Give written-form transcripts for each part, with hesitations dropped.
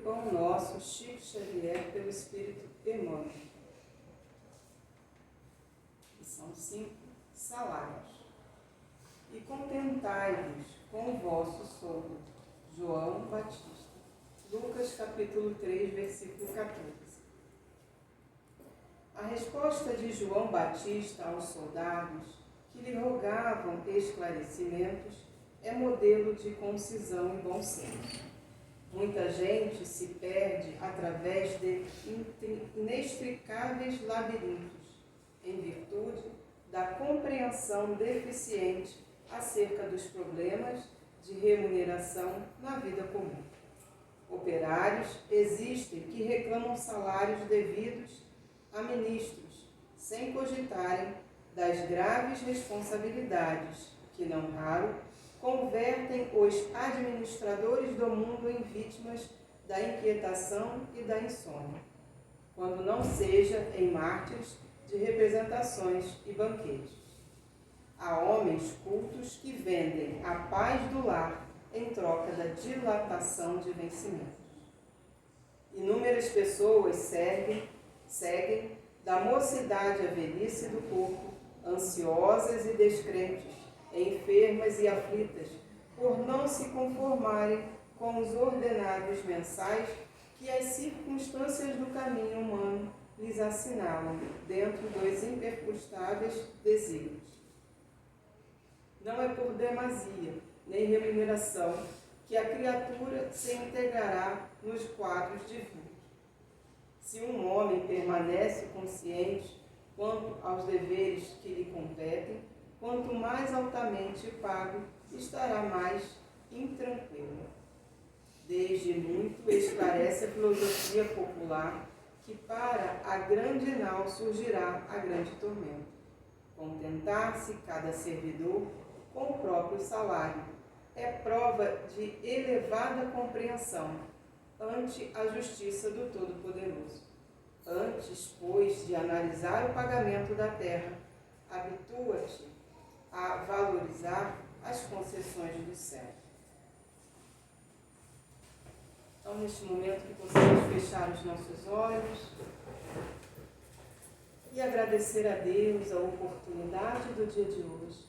Pão Nosso, Chico Xavier, pelo Espírito Emmanuel. Lição 5. Salários. E contentai-vos com o vosso soldo. João Batista. Lucas capítulo 3, versículo 14. A resposta de João Batista aos soldados que lhe rogavam esclarecimentos é modelo de concisão e bom senso. Muita gente se perde através de inextricáveis labirintos, em virtude da compreensão deficiente acerca dos problemas de remuneração na vida comum. Operários existem que reclamam salários devidos a ministros, sem cogitarem das graves responsabilidades que, não raro, convertem os administradores do mundo em vítimas da inquietação e da insônia, quando não seja em mártires de representações e banquetes. Há homens cultos que vendem a paz do lar em troca da dilatação de vencimentos. Inúmeras pessoas seguem da mocidade à velhice do corpo, ansiosas e descrentes, enfermas e aflitas, por não se conformarem com os ordenados mensais que as circunstâncias do caminho humano lhes assinalam dentro dos impercustáveis desígnios. Não é por demasia, nem remuneração, que a criatura se integrará nos quadros de vida. Se um homem permanece consciente quanto aos deveres que lhe competem, quanto mais altamente pago, estará mais intranquilo. Desde muito esclarece a filosofia popular que para a grande nau surgirá a grande tormenta. Contentar-se cada servidor com o próprio salário é prova de elevada compreensão ante a justiça do Todo-Poderoso. Antes, pois, de analisar o pagamento da terra, habitua-te a valorizar as concessões do céu. Então, neste momento que possamos fechar os nossos olhos e agradecer a Deus a oportunidade do dia de hoje,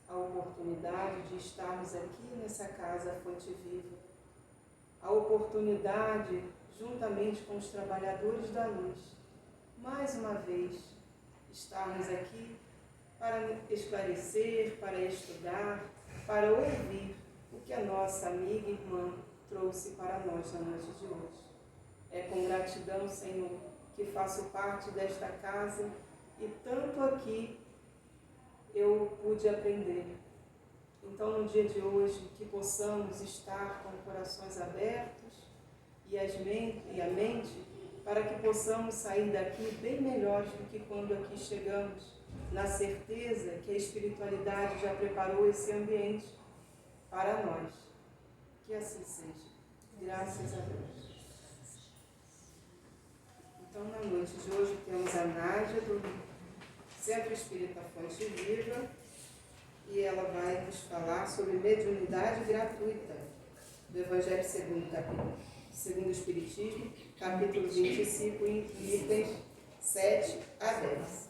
a oportunidade de estarmos aqui nessa casa Fonte Viva, a oportunidade, juntamente com os trabalhadores da luz, mais uma vez, estarmos aqui para esclarecer, para estudar, para ouvir o que a nossa amiga e irmã trouxe para nós na noite de hoje. É com gratidão, Senhor, que faço parte desta casa e tanto aqui eu pude aprender. Então, no dia de hoje, que possamos estar com corações abertos e a mente, para que possamos sair daqui bem melhores do que quando aqui chegamos, na certeza que a espiritualidade já preparou esse ambiente para nós. Que assim seja. Graças a Deus. Então, na noite de hoje, temos a Nádia do Centro Espírita Fonte Viva e ela vai nos falar sobre mediunidade gratuita do Evangelho segundo o Espiritismo, capítulo 25, itens 7 a 10.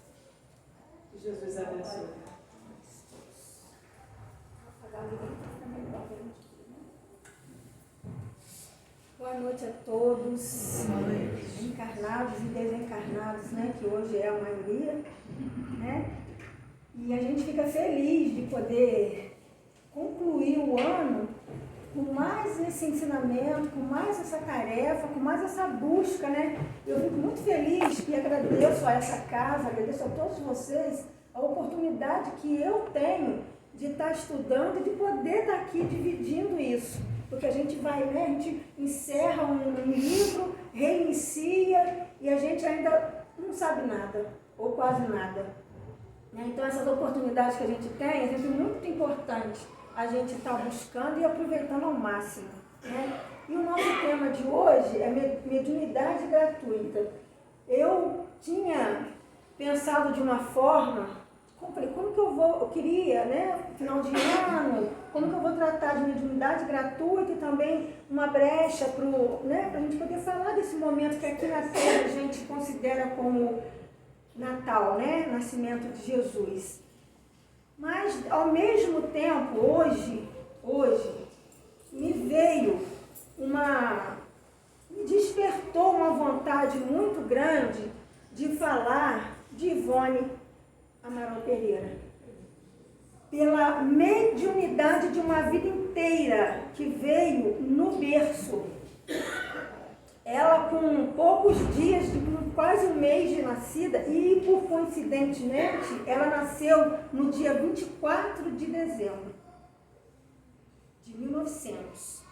Que Jesus abençoe. Boa noite a todos, encarnados e desencarnados, né, que hoje é a maioria, né? E a gente fica feliz de poder concluir o ano com mais esse ensinamento, com mais essa tarefa, com mais essa busca, né? Eu fico muito feliz e agradeço a essa casa, agradeço a todos vocês a oportunidade que eu tenho de estar estudando e de poder estar aqui dividindo isso. Porque a gente vai, né? A gente encerra um livro, reinicia e a gente ainda não sabe nada, ou quase nada. Então, essas oportunidades que a gente tem, é sempre muito importante a gente estar buscando e aproveitando ao máximo, né? E o nosso tema de hoje é mediunidade gratuita. Eu tinha pensado de uma forma, como que eu queria, né? Final de ano, como que eu vou tratar de mediunidade gratuita e também uma brecha para a gente poder falar desse momento que aqui na Terra a gente considera como Natal, né? Nascimento de Jesus. Mas, ao mesmo tempo, hoje, me despertou uma vontade muito grande de falar de Ivone Amaral Pereira. Pela mediunidade de uma vida inteira que veio no berço. Ela com poucos dias, quase um mês de nascida, e por coincidentemente, ela nasceu no dia 24 de dezembro de 1900.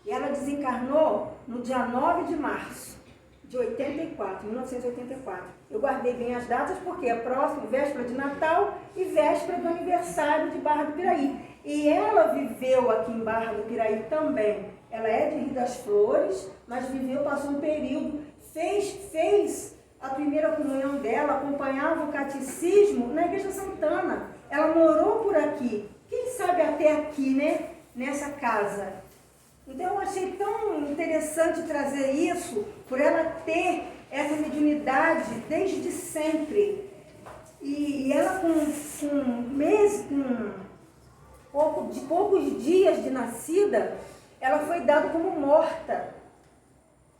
E ela desencarnou no dia 9 de março de 1984. Eu guardei bem as datas porque é próximo, véspera de Natal e véspera do aniversário de Barra do Piraí. E ela viveu aqui em Barra do Piraí também. Ela é de Rio das Flores, mas passou um período, fez a primeira comunhão dela, acompanhava o catecismo na Igreja Santana. Ela morou por aqui, quem sabe até aqui, né? Nessa casa. Então eu achei tão interessante trazer isso, por ela ter essa mediunidade desde sempre. E ela com poucos dias de nascida, ela foi dada como morta,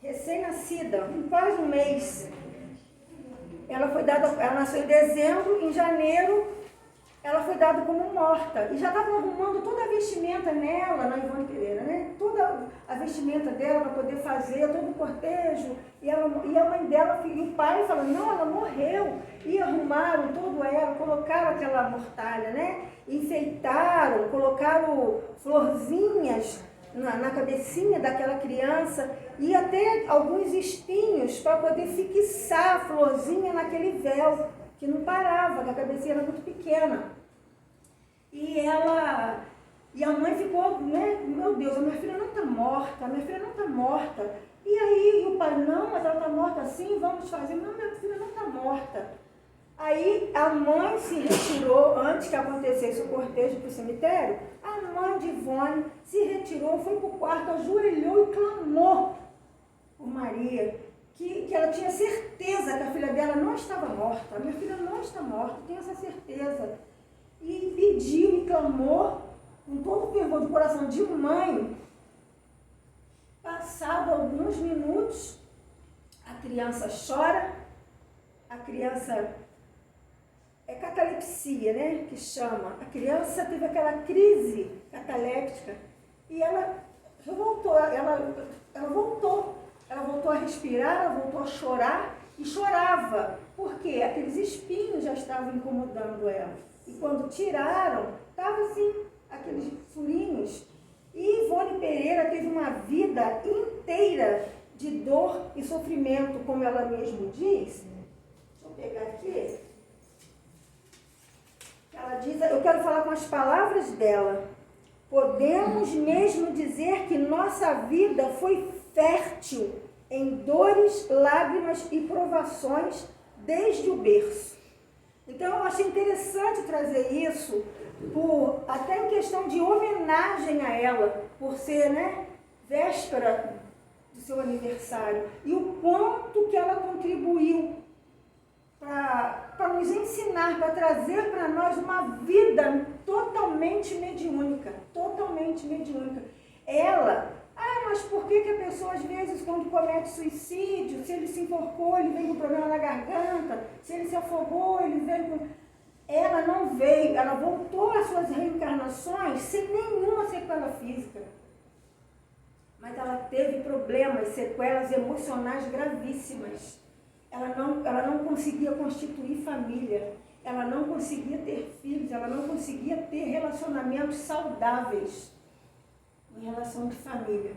recém-nascida, quase um mês. Ela nasceu em dezembro, em janeiro, ela foi dada como morta. E já estavam arrumando toda a vestimenta nela, na Ivone Pereira, né? Toda a vestimenta dela para poder fazer todo o cortejo. E a mãe dela, e o pai falando, não, ela morreu. E arrumaram todo ela, colocaram aquela mortalha, né? Enfeitaram, colocaram florzinhas na cabecinha daquela criança e até alguns espinhos para poder fixar a florzinha naquele véu, que não parava, que a cabecinha era muito pequena. E a mãe ficou, né, meu Deus, a minha filha não está morta, E aí o pai, não, mas ela está morta assim, vamos fazer. Não, minha filha não está morta. Aí a mãe se retirou, antes que acontecesse o cortejo para o cemitério, a mãe de Ivone se retirou, foi para o quarto, ajoelhou e clamou por Maria, que ela tinha certeza que a filha dela não estava morta. A minha filha não está morta, tenho essa certeza. E pediu e clamou, com todo o fervor do coração de mãe. Passado alguns minutos, a criança chora, a criança é catalepsia, né, que chama. A criança teve aquela crise cataléptica e ela voltou, ela voltou a respirar, ela voltou a chorar e chorava, porque aqueles espinhos já estavam incomodando ela. E quando tiraram, estava assim, aqueles furinhos. E Ivone Pereira teve uma vida inteira de dor e sofrimento, como ela mesma diz. Deixa eu pegar aqui. Ela diz, eu quero falar com as palavras dela. Podemos mesmo dizer que nossa vida foi fértil em dores, lágrimas e provações desde o berço. Então eu achei interessante trazer isso, até em questão de homenagem a ela, por ser, né, véspera do seu aniversário, e o quanto que ela contribuiu para nos ensinar, para trazer para nós uma vida totalmente mediúnica, Ela, mas por que a pessoa, às vezes, quando comete suicídio, se ele se enforcou, ele vem com problema na garganta, se ele se afogou, ele vem com... Ela não veio, ela voltou às suas reencarnações sem nenhuma sequela física. Mas ela teve problemas, sequelas emocionais gravíssimas. Ela não conseguia constituir família, ela não conseguia ter filhos, ela não conseguia ter relacionamentos saudáveis em relação de família.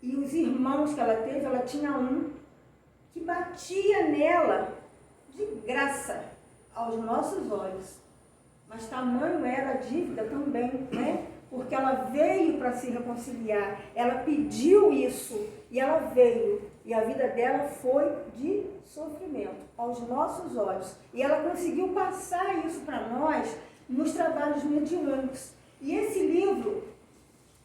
E os irmãos que ela teve, ela tinha um que batia nela de graça aos nossos olhos. Mas tamanho era a dívida também, né? Porque ela veio para se reconciliar, ela pediu isso e ela veio. E a vida dela foi de sofrimento aos nossos olhos. E ela conseguiu passar isso para nós nos trabalhos mediúnicos. E esse livro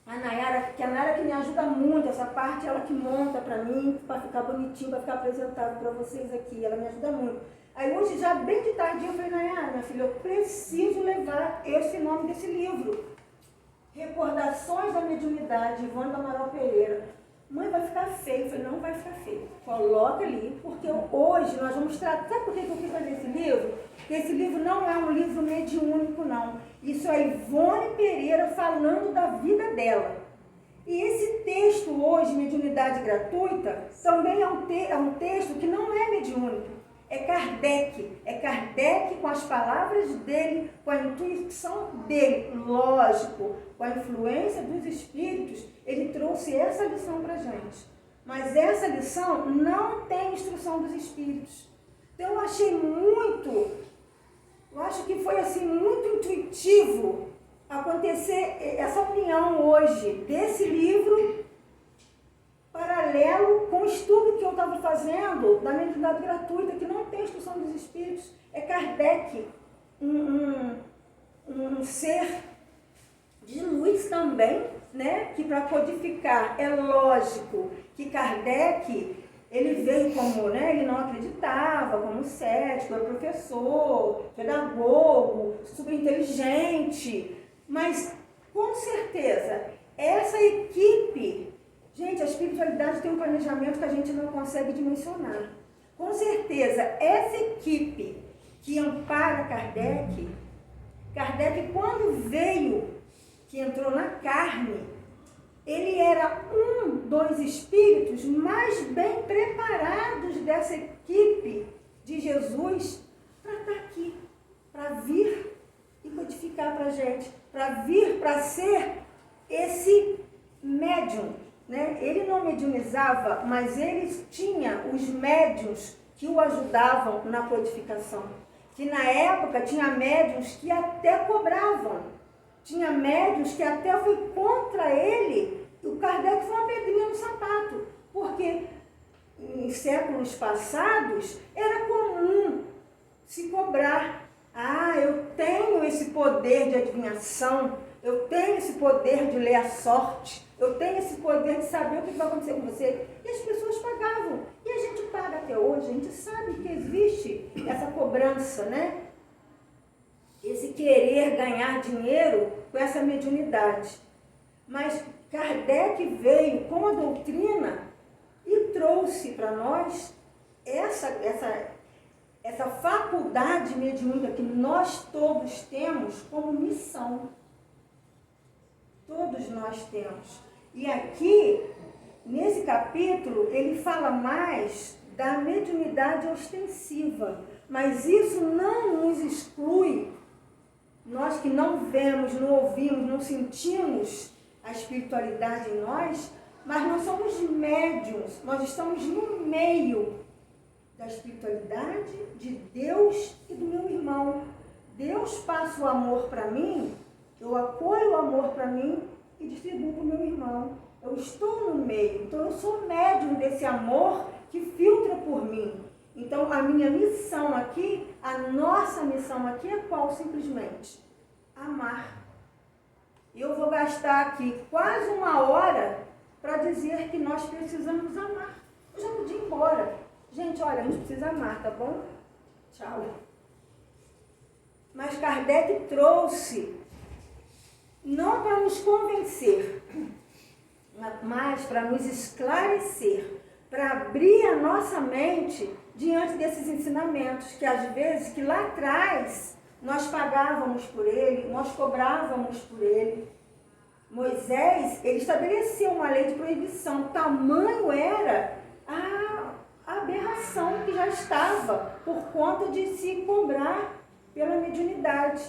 A Nayara, que me ajuda muito, essa parte ela que monta para mim, para ficar bonitinho, para ficar apresentável para vocês aqui, ela me ajuda muito. Aí hoje, já bem de tarde, eu falei, Nayara, minha filha, eu preciso levar esse nome desse livro. Recordações da Mediunidade, Ivone do Amaral Pereira. Mãe, vai ficar feio. Eu falei, não vai ficar feio. Coloca ali, porque hoje nós vamos tratar. Sabe por que eu quis fazer esse livro? Porque esse livro não é um livro mediúnico, não. Isso é Ivone Pereira falando da vida dela. E esse texto hoje, Mediunidade Gratuita, também é um texto que não é mediúnico. É Kardec com as palavras dele, com a intuição dele, lógico, com a influência dos espíritos, ele trouxe essa lição para a gente. Mas essa lição não tem instrução dos espíritos. Então eu acho que foi assim muito intuitivo acontecer essa união hoje desse livro paralelo com o estudo que eu estava fazendo da mediunidade gratuita, que não tem instrução dos espíritos. É Kardec, um ser de luz também, né? Que para codificar, é lógico que Kardec, ele veio como, né? Ele não acreditava, como cético, era professor, pedagogo, super inteligente, mas com certeza essa equipe. Gente, a espiritualidade tem um planejamento que a gente não consegue dimensionar. Com certeza, essa equipe que ampara Kardec, quando veio, que entrou na carne, ele era um dos espíritos mais bem preparados dessa equipe de Jesus para estar aqui, para vir e codificar para a gente, para vir para ser esse médium. Né? Ele não mediunizava, mas ele tinha os médiuns que o ajudavam na codificação. Que na época tinha médiuns que até cobravam. Tinha médiuns que até foi contra ele. O Kardec foi uma pedrinha no sapato. Porque em séculos passados era comum se cobrar. Ah, eu tenho esse poder de adivinhação. Eu tenho esse poder de ler a sorte. Eu tenho esse poder de saber o que vai acontecer com você. E as pessoas pagavam. E a gente paga até hoje. A gente sabe que existe essa cobrança, né? Esse querer ganhar dinheiro com essa mediunidade. Mas Kardec veio com a doutrina e trouxe para nós essa faculdade mediúnica que nós todos temos como missão. Todos nós temos. E aqui, nesse capítulo, ele fala mais da mediunidade ostensiva. Mas isso não nos exclui, nós que não vemos, não ouvimos, não sentimos a espiritualidade em nós, mas nós somos médiuns, nós estamos no meio da espiritualidade de Deus e do meu irmão. Deus passa o amor para mim, eu acolho o amor para mim e distribuo para o meu irmão. Eu estou no meio, então eu sou médium desse amor que filtra por mim. Então a minha missão aqui, a nossa missão aqui é qual? Simplesmente amar. E eu vou gastar aqui quase 1 hora para dizer que nós precisamos amar. Eu já podia ir embora. Gente, olha, a gente precisa amar, tá bom? Tchau. Mas Kardec trouxe, não para nos convencer, mas para nos esclarecer, para abrir a nossa mente diante desses ensinamentos, que às vezes, que lá atrás, nós pagávamos por ele, nós cobrávamos por ele. Moisés, ele estabeleceu uma lei de proibição, tamanho era a aberração que já estava por conta de se cobrar pela mediunidade.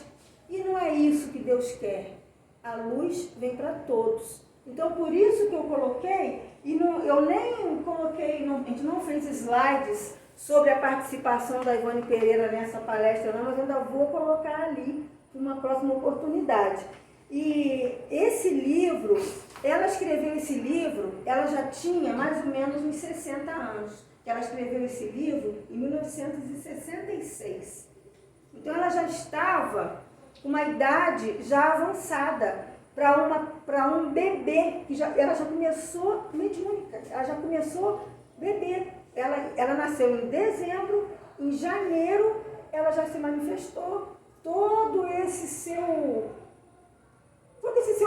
E não é isso que Deus quer. A luz vem para todos. Então, por isso que eu coloquei, e não, eu nem coloquei, não, a gente não fez slides sobre a participação da Ivone Pereira nessa palestra, não, mas eu ainda vou colocar ali numa próxima oportunidade. E esse livro, ela escreveu esse livro, ela já tinha mais ou menos uns 60 anos, que ela escreveu esse livro em 1966. Então, ela já estava com uma idade já avançada, para um bebê, que ela já começou mediúnica, ela já começou bebê. Ela nasceu em dezembro, em janeiro ela já se manifestou. Todo esse seu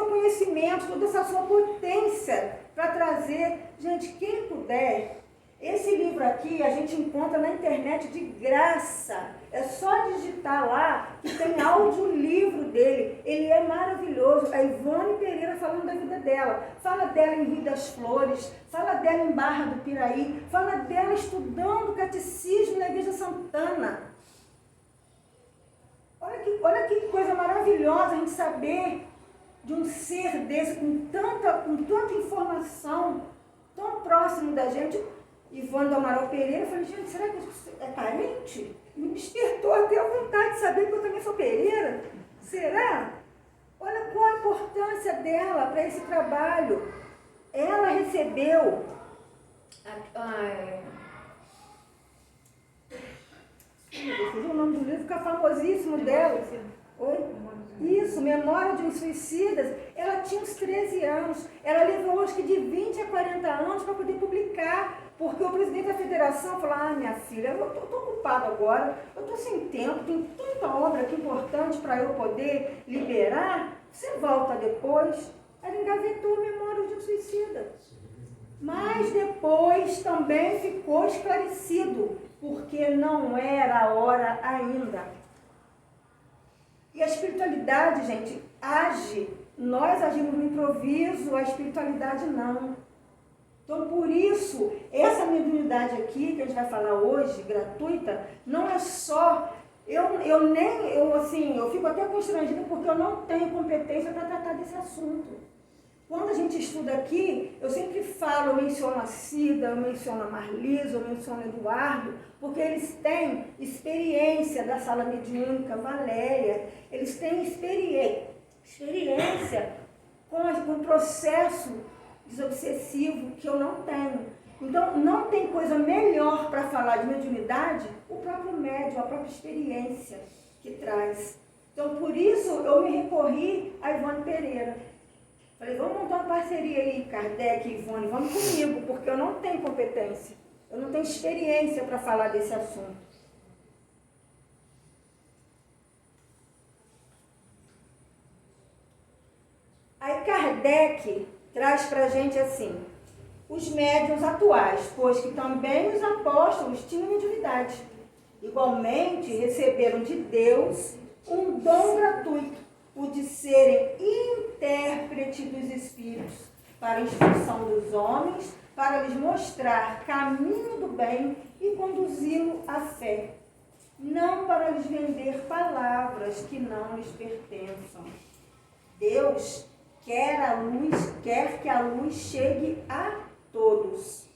conhecimento, toda essa sua potência para trazer. Gente, quem puder, esse livro aqui a gente encontra na internet de graça. É só digitar lá que tem audiolivro dele. Ele é maravilhoso. A Ivone Pereira falando da vida dela. Fala dela em Rio das Flores, fala dela em Barra do Piraí, fala dela estudando catecismo na Igreja Santana. Olha que coisa maravilhosa a gente saber de um ser desse, com tanta informação, tão próximo da gente. Ivone do Amaral Pereira, eu falei, gente, será que é parente? Me despertou até a vontade de saber que eu também sou Pereira. Será? Olha qual a importância dela para esse trabalho. Ela recebeu... o nome do livro fica famosíssimo dela. Oi? Isso, Memória de um Suicidas. Ela tinha uns 13 anos. Ela levou acho que de 20 a 40 anos para poder publicar. Porque o presidente da federação falou, minha filha, eu estou ocupado agora, eu estou sem tempo, tem tanta obra aqui importante para eu poder liberar, você volta depois. Ela engavetou a Memória de um Suicida. Mas depois também ficou esclarecido, porque não era a hora ainda. E a espiritualidade, gente, age. Nós agimos no improviso, a espiritualidade não. Então, por isso, essa mediunidade aqui, que a gente vai falar hoje, gratuita, não é só... Eu fico até constrangida porque eu não tenho competência para tratar desse assunto. Quando a gente estuda aqui, eu sempre falo, eu menciono a Cida, eu menciono a Marlisa, eu menciono a Eduardo, porque eles têm experiência da sala mediúnica, Valéria, eles têm experiência com o processo desobsessivo que eu não tenho. Então, não tem coisa melhor para falar de mediunidade, o próprio médium, a própria experiência que traz. Então, por isso, eu me recorri a Ivone Pereira. Falei, vamos montar uma parceria aí, Kardec e Ivone, vamos comigo, porque eu não tenho competência, eu não tenho experiência para falar desse assunto. Aí Kardec traz para a gente assim, os médiuns atuais, pois que também os apóstolos tinham mediunidade. Igualmente receberam de Deus um dom gratuito, o de serem intérprete dos espíritos, para a instrução dos homens, para lhes mostrar caminho do bem e conduzi-lo à fé, não para lhes vender palavras que não lhes pertençam. Deus quer que a luz chegue a todos.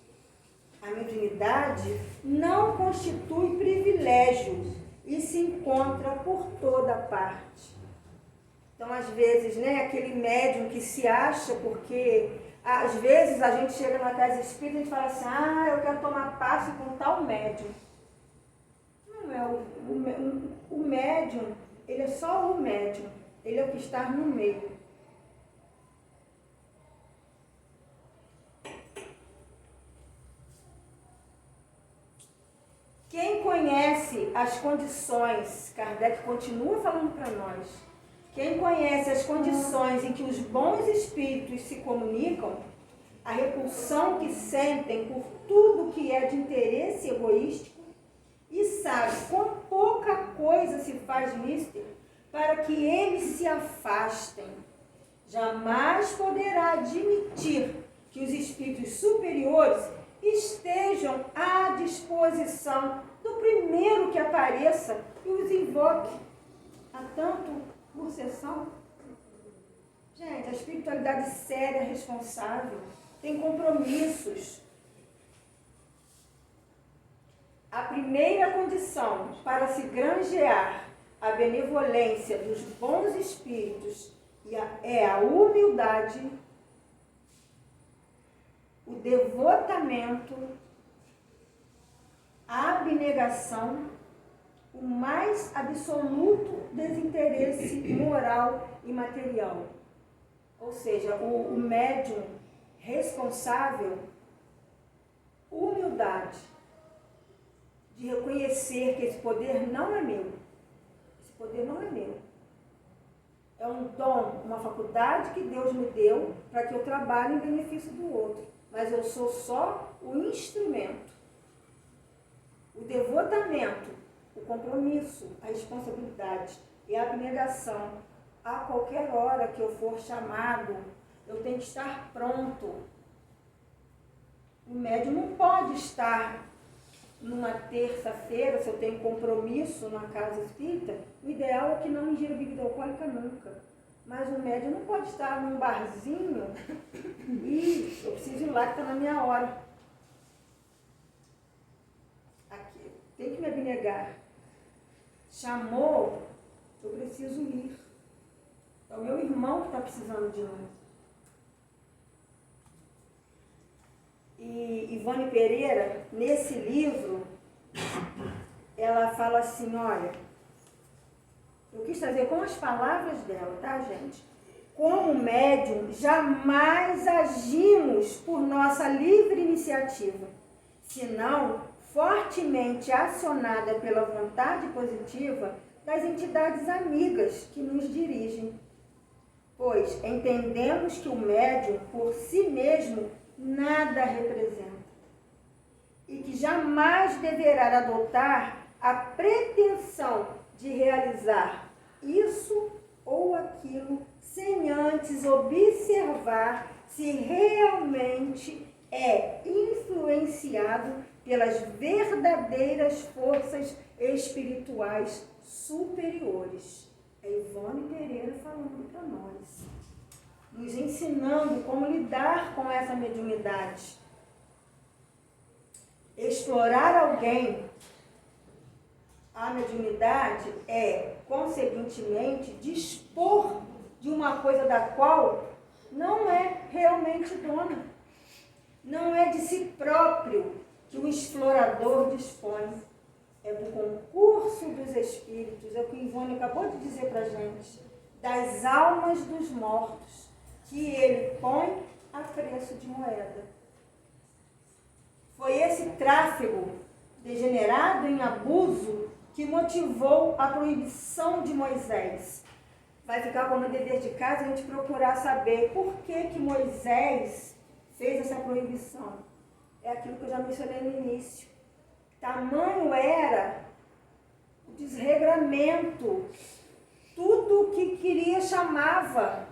A mediunidade não constitui privilégio e se encontra por toda parte. Então, às vezes, aquele médium que se acha, porque às vezes a gente chega na casa espírita e fala assim, eu quero tomar passe com tal médium. Não é o médium, ele é só o médium, ele é o que está no meio. Quem conhece as condições, Kardec continua falando para nós, quem conhece as condições em que os bons espíritos se comunicam, a repulsão que sentem por tudo que é de interesse egoístico, e sabe quão pouca coisa se faz nisto para que eles se afastem, jamais poderá admitir que os espíritos superiores estejam à disposição do primeiro que apareça e os invoque a tanto por sessão. Gente, a espiritualidade séria, responsável, tem compromissos. A primeira condição para se granjear a benevolência dos bons espíritos é a humildade, o devotamento, a abnegação, o mais absoluto desinteresse moral e material. Ou seja, o médium responsável, humildade, de reconhecer que esse poder não é meu. Esse poder não é meu. É um dom, uma faculdade que Deus me deu para que eu trabalhe em benefício do outro. Mas eu sou só o instrumento. O devotamento, o compromisso, a responsabilidade e a abnegação. A qualquer hora que eu for chamado, eu tenho que estar pronto. O médium não pode estar numa terça-feira, se eu tenho compromisso na casa espírita, o ideal é que não ingira bebida alcoólica nunca. Mas o médium não pode estar num barzinho e eu preciso ir lá que está na minha hora. Aqui, tem que me abnegar. Chamou, eu preciso ir. É o meu irmão que está precisando de nós. E Ivone Pereira, nesse livro, ela fala assim, olha, eu quis trazer com as palavras dela, tá, gente? Como médium, jamais agimos por nossa livre iniciativa, senão fortemente acionada pela vontade positiva das entidades amigas que nos dirigem. Pois entendemos que o médium, por si mesmo, nada representa e que jamais deverá adotar a pretensão de realizar isso ou aquilo sem antes observar se realmente é influenciado pelas verdadeiras forças espirituais superiores. É Ivone Pereira falando para nós, nos ensinando como lidar com essa mediunidade. Explorar alguém, a mediunidade é, consequentemente, dispor de uma coisa da qual não é realmente dona. Não é de si próprio que o explorador dispõe. É do concurso dos espíritos, é o que Ivone acabou de dizer para a gente, das almas dos mortos, que ele põe a preço de moeda. Foi esse tráfego degenerado em abuso que motivou a proibição de Moisés. Vai ficar como dever de casa a gente procurar saber por que Moisés fez essa proibição. É aquilo que eu já mencionei no início. Tamanho era o desregramento. Tudo que queria chamava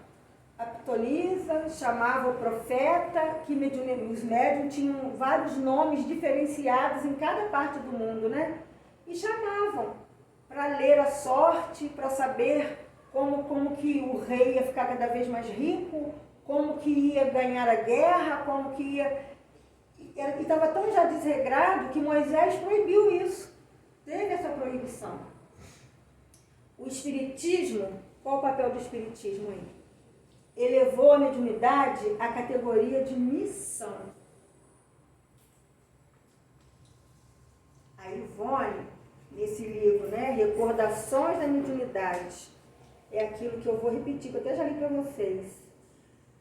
a pitonisa, chamava o profeta, que os médiuns tinham vários nomes diferenciados em cada parte do mundo, né? E chamavam para ler a sorte, para saber como que o rei ia ficar cada vez mais rico, como que ia ganhar a guerra, como que ia... E estava tão já desregrado que Moisés proibiu isso. Teve essa proibição. O espiritismo, qual o papel do espiritismo aí? Elevou a mediunidade à categoria de missão. A Ivone, nesse livro, né, Recordações da Mediunidade, é aquilo que eu vou repetir, que eu até já li para vocês.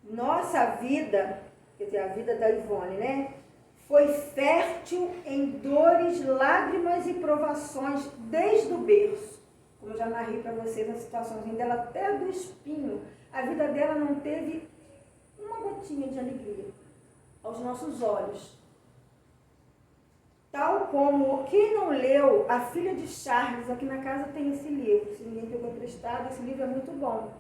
Nossa vida, quer dizer, a vida da Ivone, né, foi fértil em dores, lágrimas e provações desde o berço. Como eu já narrei para vocês a situaçãozinha dela até do espinho. A vida dela não teve uma gotinha de alegria aos nossos olhos. Tal como, quem não leu A Filha de Charles, aqui na casa tem esse livro, se ninguém pegou emprestado, esse livro é muito bom.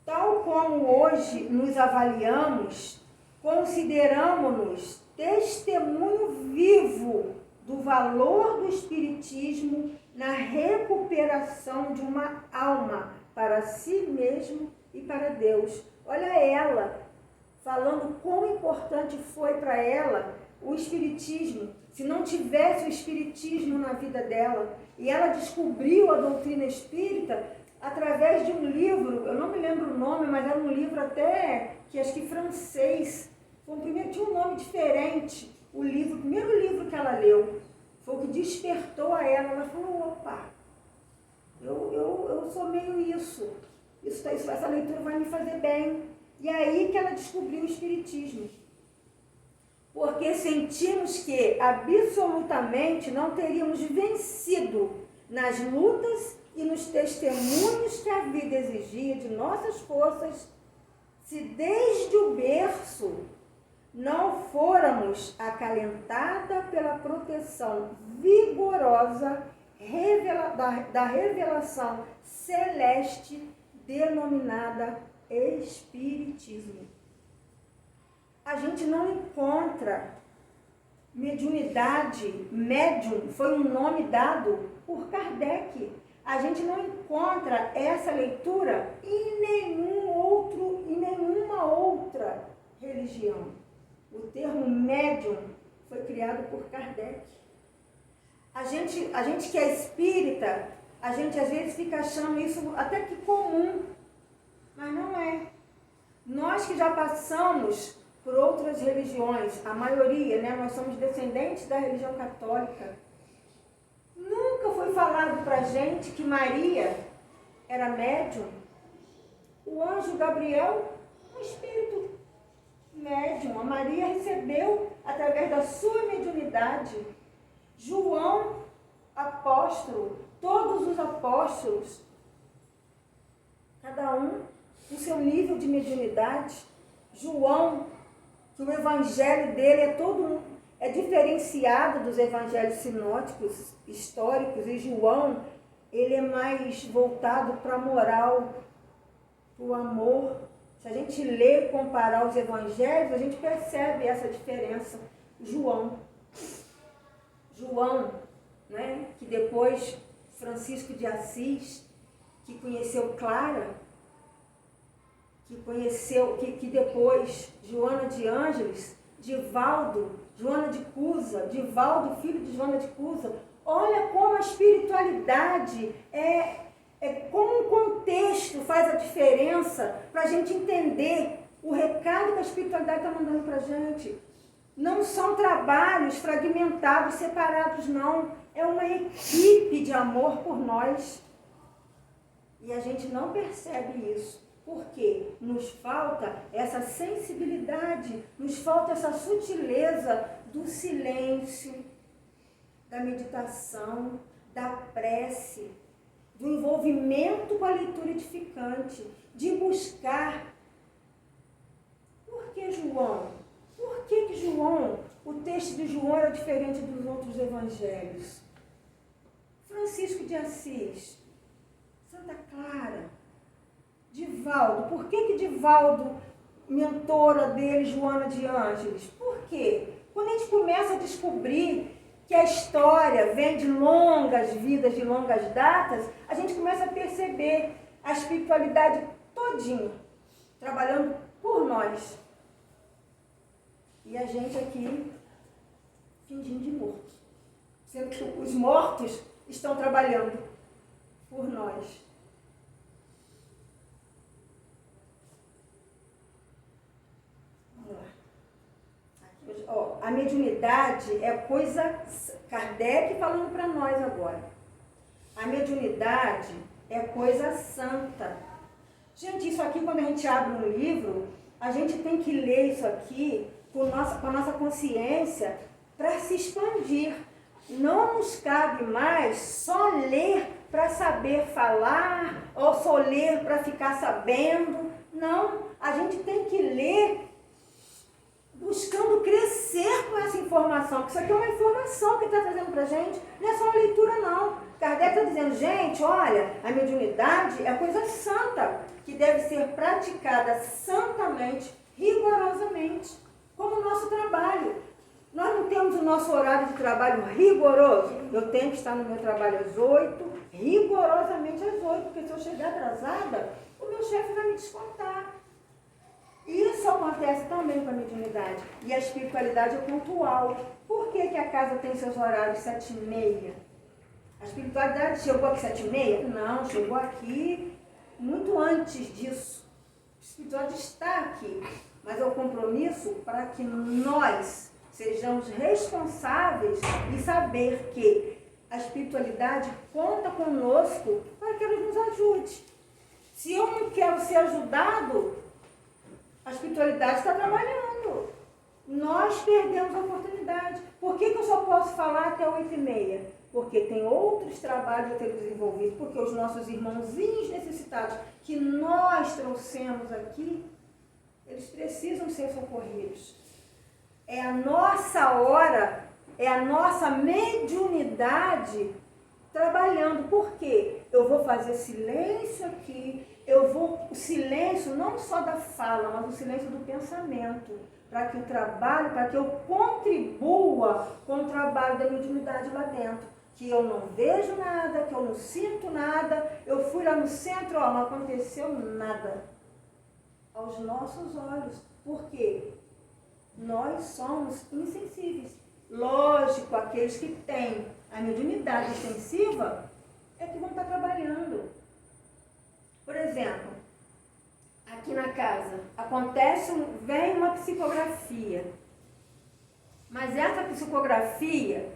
Tal como hoje nos avaliamos, consideramos-nos testemunho vivo do valor do espiritismo na recuperação de uma alma para si mesmo e para Deus. Olha ela, falando quão importante foi para ela o espiritismo. Se não tivesse o espiritismo na vida dela, e ela descobriu a doutrina espírita através de um livro, eu não me lembro o nome, mas era um livro até que acho que francês, foi o primeiro, tinha um nome diferente, o primeiro livro que ela leu, foi o que despertou a ela. Ela falou, opa, eu sou meio isso. essa leitura vai me fazer bem. E aí que ela descobriu o Espiritismo. Porque sentimos que absolutamente não teríamos vencido nas lutas e nos testemunhos que a vida exigia de nossas forças, se desde o berço não fôramos acalentada pela proteção vigorosa da revelação celeste denominada Espiritismo. A gente não encontra mediunidade, médium, foi um nome dado por Kardec. A gente não encontra essa leitura em nenhuma outra religião. O termo médium foi criado por Kardec. A gente que é espírita, a gente às vezes fica achando isso até que comum, mas não é. Nós que já passamos por outras religiões, a maioria, né, nós somos descendentes da religião católica, nunca foi falado para a gente que Maria era médium. O anjo Gabriel, um espírito médium. A Maria recebeu através da sua mediunidade. João, apóstolo, todos os apóstolos, cada um com seu nível de mediunidade. João, que o evangelho dele é diferenciado dos evangelhos sinóticos históricos, e João, ele é mais voltado para a moral, para o amor. Se a gente lê e comparar os evangelhos, a gente percebe essa diferença. João, né, que depois Francisco de Assis, que conheceu Clara, que depois Joana de Ângeles, Divaldo, Joana de Cusa, Divaldo, filho de Joana de Cusa. Olha como a espiritualidade como um contexto faz a diferença para a gente entender o recado que a espiritualidade está mandando para a gente. Não são trabalhos fragmentados, separados, não. É uma equipe de amor por nós. E a gente não percebe isso. Porque nos falta essa sensibilidade, nos falta essa sutileza do silêncio, da meditação, da prece, do envolvimento com a leitura edificante, de buscar. Por que João? Por que João, o texto de João era diferente dos outros evangelhos? Francisco de Assis, Santa Clara, Divaldo. Por que Divaldo, mentora dele, Joana de Ângeles? Por quê? Quando a gente começa a descobrir que a história vem de longas vidas, de longas datas, a gente começa a perceber a espiritualidade todinha, trabalhando por nós. E a gente aqui, fingindo de morto. Sendo que os mortos estão trabalhando por nós. A mediunidade é coisa... Kardec falando para nós agora. A mediunidade é coisa santa. Gente, isso aqui, quando a gente abre um livro, a gente tem que ler isso aqui com a nossa consciência para se expandir. Não nos cabe mais só ler para saber falar, ou só ler para ficar sabendo. Não, a gente tem que ler buscando crescer com essa informação, porque isso aqui é uma informação que está trazendo para a gente, não é só uma leitura não. Kardec está dizendo, gente, olha, a mediunidade é coisa santa, que deve ser praticada santamente, rigorosamente, como o nosso trabalho. Nós não temos o nosso horário de trabalho rigoroso. Eu tenho que estar no meu trabalho às 8, rigorosamente às 8, porque se eu chegar atrasada, o meu chefe vai me descontar. Isso acontece também com a mediunidade. E a espiritualidade é pontual. Por que a casa tem seus horários 7h30? A espiritualidade chegou aqui 7h30? Não, chegou aqui muito antes disso. A espiritualidade está aqui. Mas é o compromisso para que nós sejamos responsáveis e saber que a espiritualidade conta conosco para que ela nos ajude. Se eu não quero ser ajudado, a espiritualidade está trabalhando. Nós perdemos a oportunidade. Por que eu só posso falar até 8h30? Porque tem outros trabalhos a ter desenvolvido, porque os nossos irmãozinhos necessitados que nós trouxemos aqui, eles precisam ser socorridos. É a nossa hora, é a nossa mediunidade trabalhando. Por quê? Eu vou fazer silêncio aqui, o silêncio não só da fala, mas o silêncio do pensamento, para que o trabalho, para que eu contribua com o trabalho da mediunidade lá dentro. Que eu não vejo nada, que eu não sinto nada, eu fui lá no centro, não aconteceu nada. Aos nossos olhos. Por quê? Nós somos insensíveis. Lógico, aqueles que têm a mediunidade extensiva é que vão estar trabalhando. Por exemplo, aqui na casa, vem uma psicografia. Mas essa psicografia,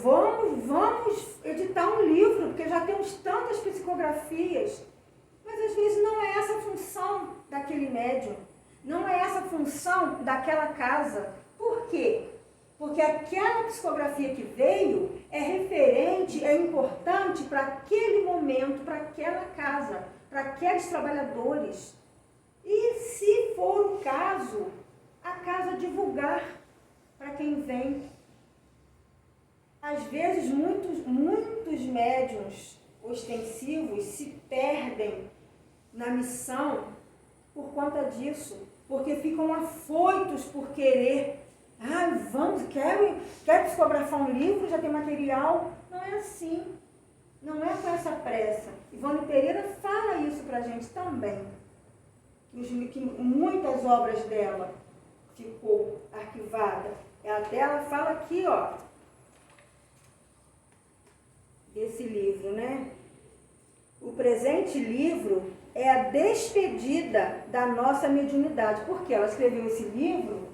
vamos editar um livro, porque já temos tantas psicografias. Mas às vezes não é essa a função daquele médium, não é essa a função daquela casa. Por quê? Porque aquela psicografia que veio é referente, é importante para aquele momento, para aquela casa, para aqueles trabalhadores. E se for o caso, a casa divulgar para quem vem. Às vezes muitos médiuns ostensivos se perdem na missão por conta disso, porque ficam afoitos por querer. Quero psicografar um livro, já tem material. Não é assim, não é com essa pressa. Ivone Pereira fala isso pra gente também, que muitas obras dela ficou arquivada. Ela fala aqui, desse livro, né? O presente livro é a despedida da nossa mediunidade. Porque ela escreveu esse livro,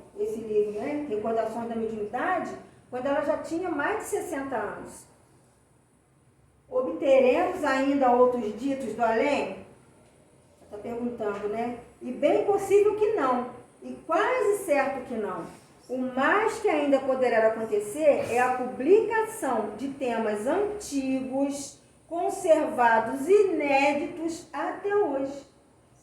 né, Recordações da Mediunidade, quando ela já tinha mais de 60 anos. Obteremos ainda outros ditos do além? Está perguntando, né? E bem possível que não, e quase certo que não. O mais que ainda poderá acontecer é a publicação de temas antigos, conservados inéditos até hoje.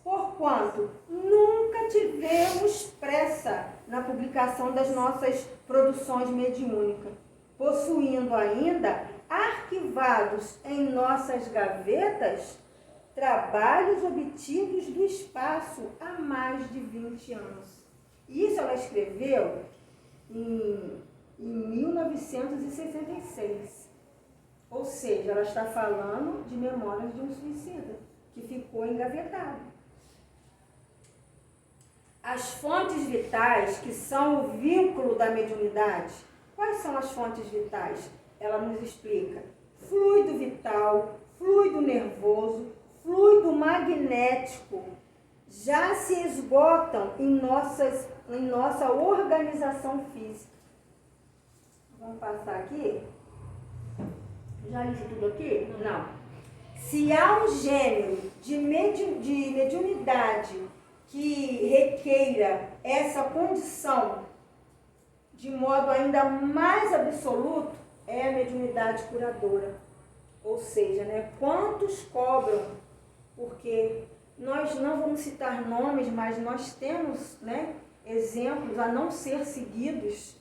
Porquanto nunca tivemos pressa na publicação das nossas produções mediúnicas, possuindo ainda arquivados em nossas gavetas trabalhos obtidos do espaço há mais de 20 anos. Isso ela escreveu em 1966. Ou seja, ela está falando de Memórias de um Suicida, que ficou engavetado. As fontes vitais, que são o vínculo da mediunidade. Quais são as fontes vitais? Ela nos explica. Fluido vital, fluido nervoso, fluido magnético, já se esgotam em nossa organização física. Vamos passar aqui? Já li tudo aqui? Não. Se há um gênero de mediunidade que requeira essa condição de modo ainda mais absoluto, é a mediunidade curadora. Ou seja, né, quantos cobram? Porque nós não vamos citar nomes, mas nós temos, né, exemplos a não ser seguidos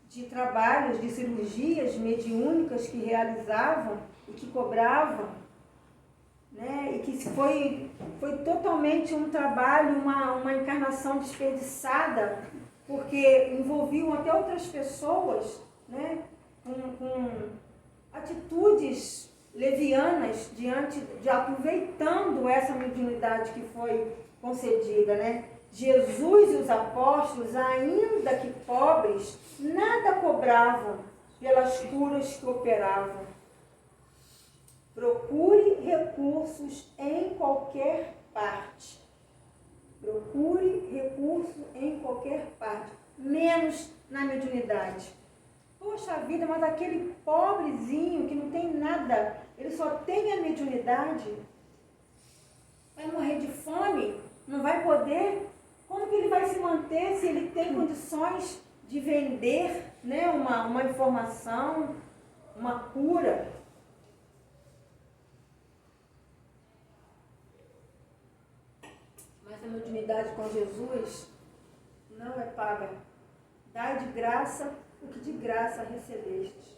de trabalhos, de cirurgias mediúnicas que realizavam e que cobravam, né, e que foi totalmente um trabalho, uma encarnação desperdiçada, porque envolviam até outras pessoas, né, com atitudes levianas aproveitando essa mediunidade que foi concedida, né? Jesus e os apóstolos, ainda que pobres, nada cobravam pelas curas que operavam. Procure recursos em qualquer parte. Procure recurso em qualquer parte, menos na mediunidade. Poxa vida, mas aquele pobrezinho que não tem nada, ele só tem a mediunidade, vai morrer de fome, não vai poder. Como que ele vai se manter se ele tem condições de vender, né, uma informação, uma cura? Mas a minha intimidade com Jesus não é paga. Dai de graça o que de graça recebeste.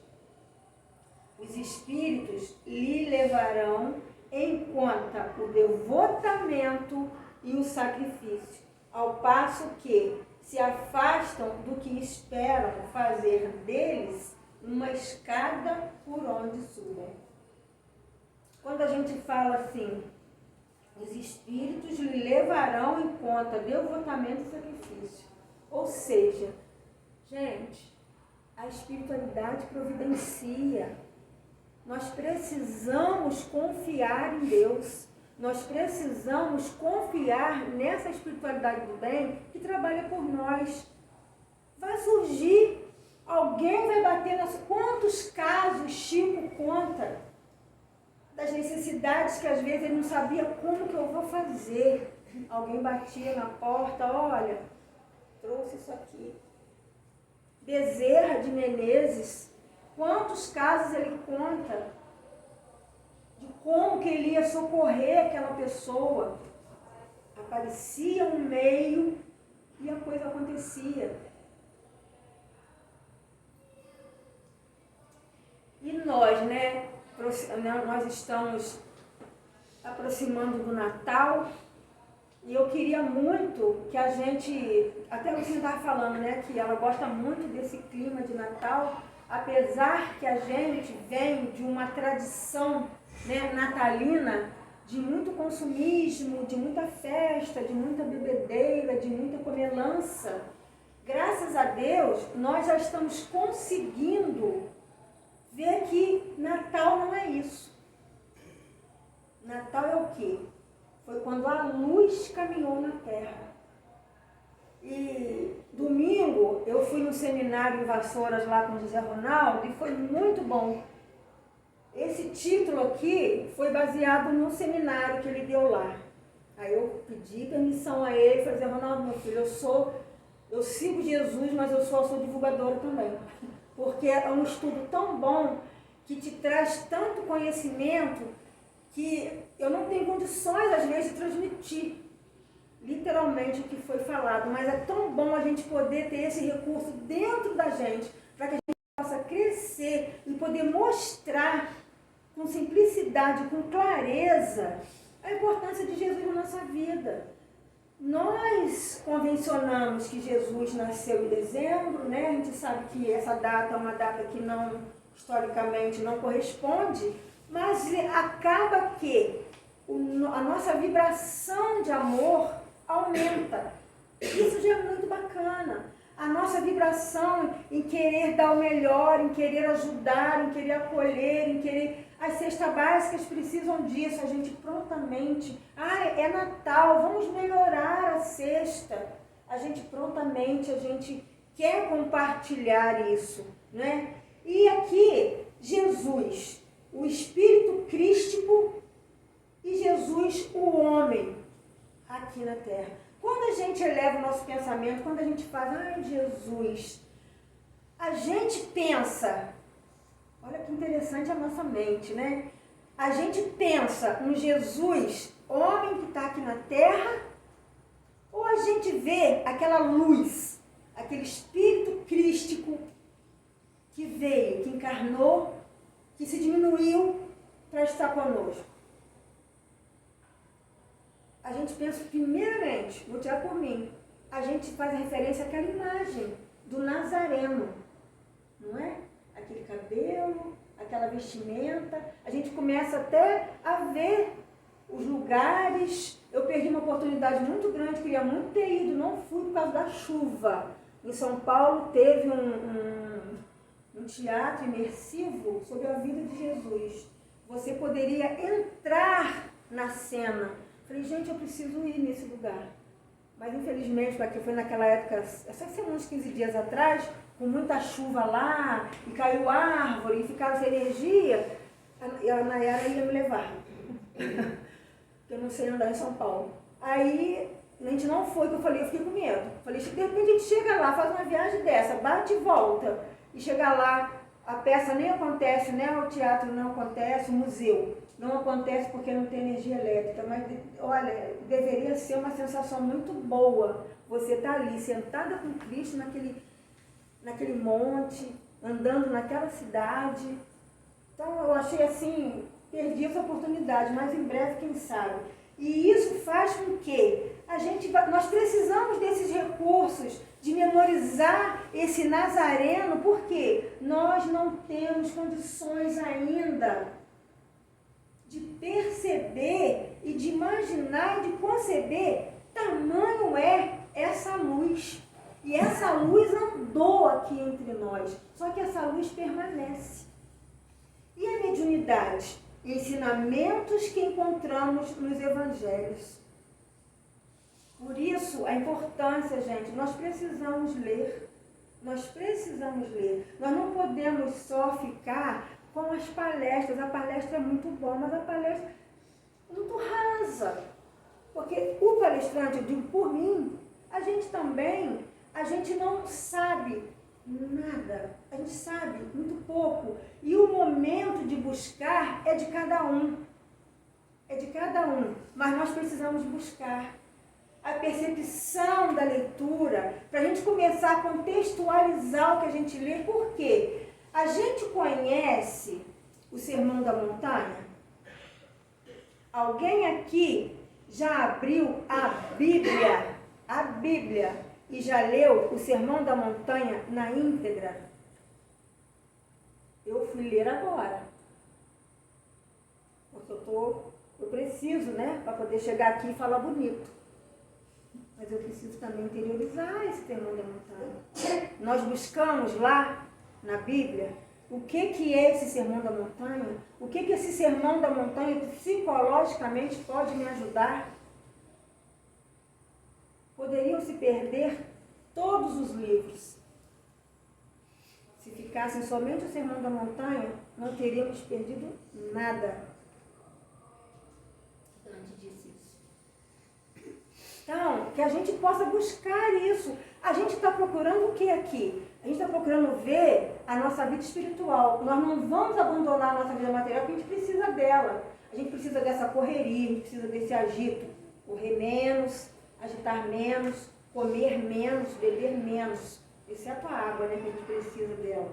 Os Espíritos lhe levarão em conta o devotamento e o sacrifício, ao passo que se afastam do que esperam fazer deles uma escada por onde subem. Quando a gente fala assim, os Espíritos lhe levarão em conta devotamento e sacrifício. Ou seja, gente, a espiritualidade providencia. Nós precisamos confiar em Deus. Nós precisamos confiar nessa espiritualidade do bem que trabalha por nós. Vai surgir, alguém vai bater nas... Quantos casos Chico conta das necessidades que às vezes ele não sabia como que eu vou fazer. Alguém batia na porta, olha, trouxe isso aqui. Bezerra de Menezes, quantos casos ele conta de como que ele ia socorrer aquela pessoa. Aparecia um meio e a coisa acontecia. E nós, né, nós estamos aproximando do Natal e eu queria muito que a gente, até você estava falando, né, que ela gosta muito desse clima de Natal, apesar que a gente vem de uma tradição, né, natalina, de muito consumismo, de muita festa, de muita bebedeira, de muita comelança. Graças a Deus, nós já estamos conseguindo ver que Natal não é isso. Natal é o quê? Foi quando a luz caminhou na terra. E domingo eu fui no seminário em Vassouras lá com o José Ronaldo e foi muito bom. Esse título aqui foi baseado no seminário que ele deu lá. Aí eu pedi permissão a ele, falei, José Ronaldo, meu filho, eu sigo Jesus, mas eu sou divulgadora também. Porque é um estudo tão bom que te traz tanto conhecimento que eu não tenho condições, às vezes, de transmitir literalmente o que foi falado, mas é tão bom a gente poder ter esse recurso dentro da gente, para que a gente possa crescer e poder mostrar com simplicidade, com clareza, a importância de Jesus na nossa vida. Nós convencionamos que Jesus nasceu em dezembro, né? A gente sabe que essa data é uma data que não, historicamente, não corresponde, mas acaba que a nossa vibração de amor aumenta. Isso já é muito bacana. A nossa vibração em querer dar o melhor, em querer ajudar, em querer acolher, em querer... As cestas básicas precisam disso, a gente prontamente... é Natal, vamos melhorar a cesta. A gente prontamente, a gente quer compartilhar isso, né? E aqui, Jesus, o Espírito Crístico e Jesus, o homem, aqui na Terra. Quando a gente eleva o nosso pensamento, quando a gente fala, Jesus, a gente pensa, olha que interessante a nossa mente, né? A gente pensa um Jesus, homem que está aqui na Terra, ou a gente vê aquela luz, aquele Espírito Crístico que veio, que encarnou, que se diminuiu para estar conosco. A gente pensa, primeiramente, vou tirar por mim, a gente faz a referência àquela imagem do Nazareno, não é? Aquele cabelo, aquela vestimenta, a gente começa até a ver os lugares. Eu perdi uma oportunidade muito grande, queria muito ter ido, não fui por causa da chuva. Em São Paulo teve um teatro imersivo sobre a vida de Jesus. Você poderia entrar na cena. Falei, gente, eu preciso ir nesse lugar. Mas infelizmente, porque foi naquela época, essa semana, uns 15 dias atrás, com muita chuva lá, e caiu árvore, e ficava sem energia, a Nayara ia me levar. porque eu não sei andar em São Paulo. Aí a gente não foi, que eu fiquei com medo. Falei, de repente a gente chega lá, faz uma viagem dessa, bate e volta. E chega lá, a peça nem acontece, né? O teatro não acontece, o museu não acontece porque não tem energia elétrica. Mas, olha, deveria ser uma sensação muito boa você estar ali, sentada com Cristo naquele monte, andando naquela cidade. Então, eu achei assim, perdi essa oportunidade, mas em breve, quem sabe. E isso faz com que nós precisamos desses recursos, de memorizar esse Nazareno, porque nós não temos condições ainda de perceber e de imaginar e de conceber tamanho é essa luz. E essa luz andou aqui entre nós, só que essa luz permanece. E a mediunidade? Ensinamentos que encontramos nos evangelhos. Por isso, a importância, gente, nós precisamos ler. Nós precisamos ler. Nós não podemos só ficar com as palestras. A palestra é muito boa, mas a palestra é muito rasa. Porque o palestrante, eu digo por mim, a gente não sabe nada. A gente sabe muito pouco. E o momento de buscar é de cada um. É de cada um. Mas nós precisamos buscar a percepção da leitura, para a gente começar a contextualizar o que a gente lê. Por quê? A gente conhece o Sermão da Montanha? Alguém aqui já abriu a Bíblia, e já leu o Sermão da Montanha na íntegra? Eu fui ler agora. Porque eu preciso, né, para poder chegar aqui e falar bonito. Mas eu preciso também interiorizar esse Sermão da Montanha. Nós buscamos lá, na Bíblia, o que é esse Sermão da Montanha? O que esse Sermão da Montanha psicologicamente pode me ajudar? Poderiam se perder todos os livros. Se ficassem somente o Sermão da Montanha, não teríamos perdido nada. Então, que a gente possa buscar isso. A gente está procurando o que aqui? A gente está procurando ver a nossa vida espiritual. Nós não vamos abandonar a nossa vida material porque a gente precisa dela. A gente precisa dessa correria, a gente precisa desse agito. Correr menos, agitar menos, comer menos, beber menos. Exceto a água, né, que a gente precisa dela.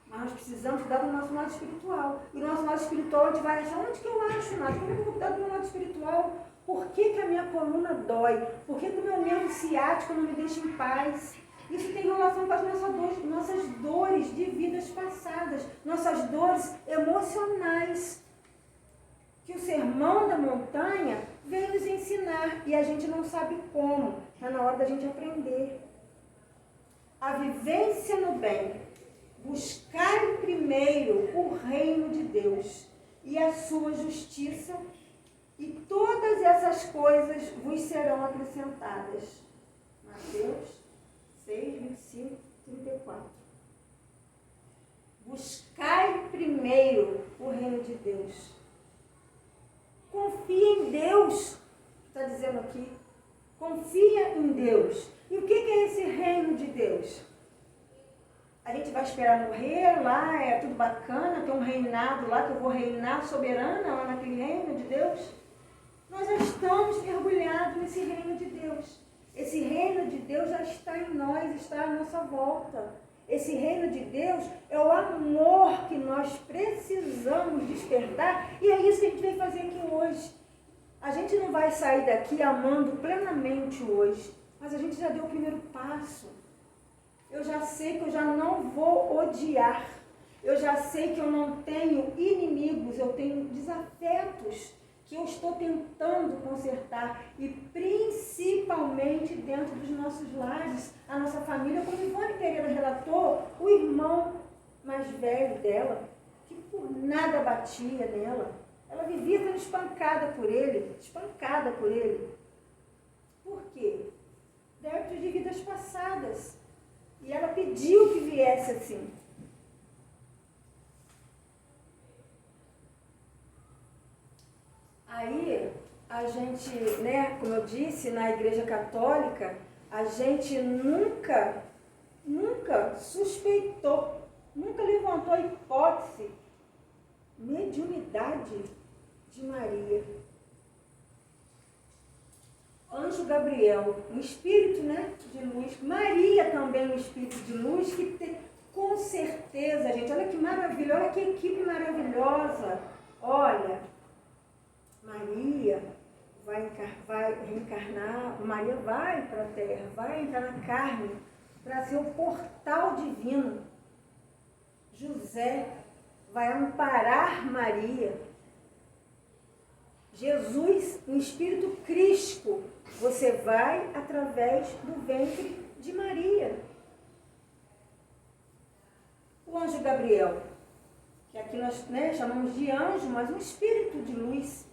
Mas nós precisamos cuidar do nosso lado espiritual. E o nosso lado espiritual, a gente vai achar, onde que eu acho nada? Como eu vou cuidar do meu lado espiritual? Por que a minha coluna dói? Por que o meu nervo ciático não me deixa em paz? Isso tem relação com as nossas dores de vidas passadas, nossas dores emocionais, que o Sermão da Montanha vem nos ensinar e a gente não sabe como. Está na hora da gente aprender. A vivência no bem. Buscar primeiro o reino de Deus e a sua justiça, e todas essas coisas vos serão acrescentadas. Mateus 6, 25, 34. Buscai primeiro o reino de Deus. Confia em Deus, está dizendo aqui. Confia em Deus. E o que é esse reino de Deus? A gente vai esperar morrer lá, é tudo bacana, tem um reinado lá que eu vou reinar soberana lá naquele reino de Deus? Nós já estamos mergulhados nesse reino de Deus. Esse reino de Deus já está em nós, está à nossa volta. Esse reino de Deus é o amor que nós precisamos despertar, e é isso que a gente veio fazer aqui hoje. A gente não vai sair daqui amando plenamente hoje, mas a gente já deu o primeiro passo. Eu já sei que eu já não vou odiar. Eu já sei que eu não tenho inimigos, eu tenho desafetos que eu estou tentando consertar, e principalmente dentro dos nossos lares, a nossa família. Como Ivone Pereira relatou, o irmão mais velho dela, que por nada batia nela, ela vivia sendo espancada por ele. Por quê? Débitos de vidas passadas. E ela pediu que viesse assim. a gente, né, como eu disse, na Igreja Católica, a gente nunca suspeitou, nunca levantou a hipótese, mediunidade de Maria. Anjo Gabriel, um espírito, né, de luz. Maria também um espírito de luz que tem, com certeza, gente, olha que maravilha, olha que equipe maravilhosa. Olha, Maria vai reencarnar, Maria vai para a Terra, vai entrar na carne para ser o portal divino. José vai amparar Maria. Jesus, um espírito crístico, você vai através do ventre de Maria. O anjo Gabriel, que aqui nós, né, chamamos de anjo, mas um espírito de luz.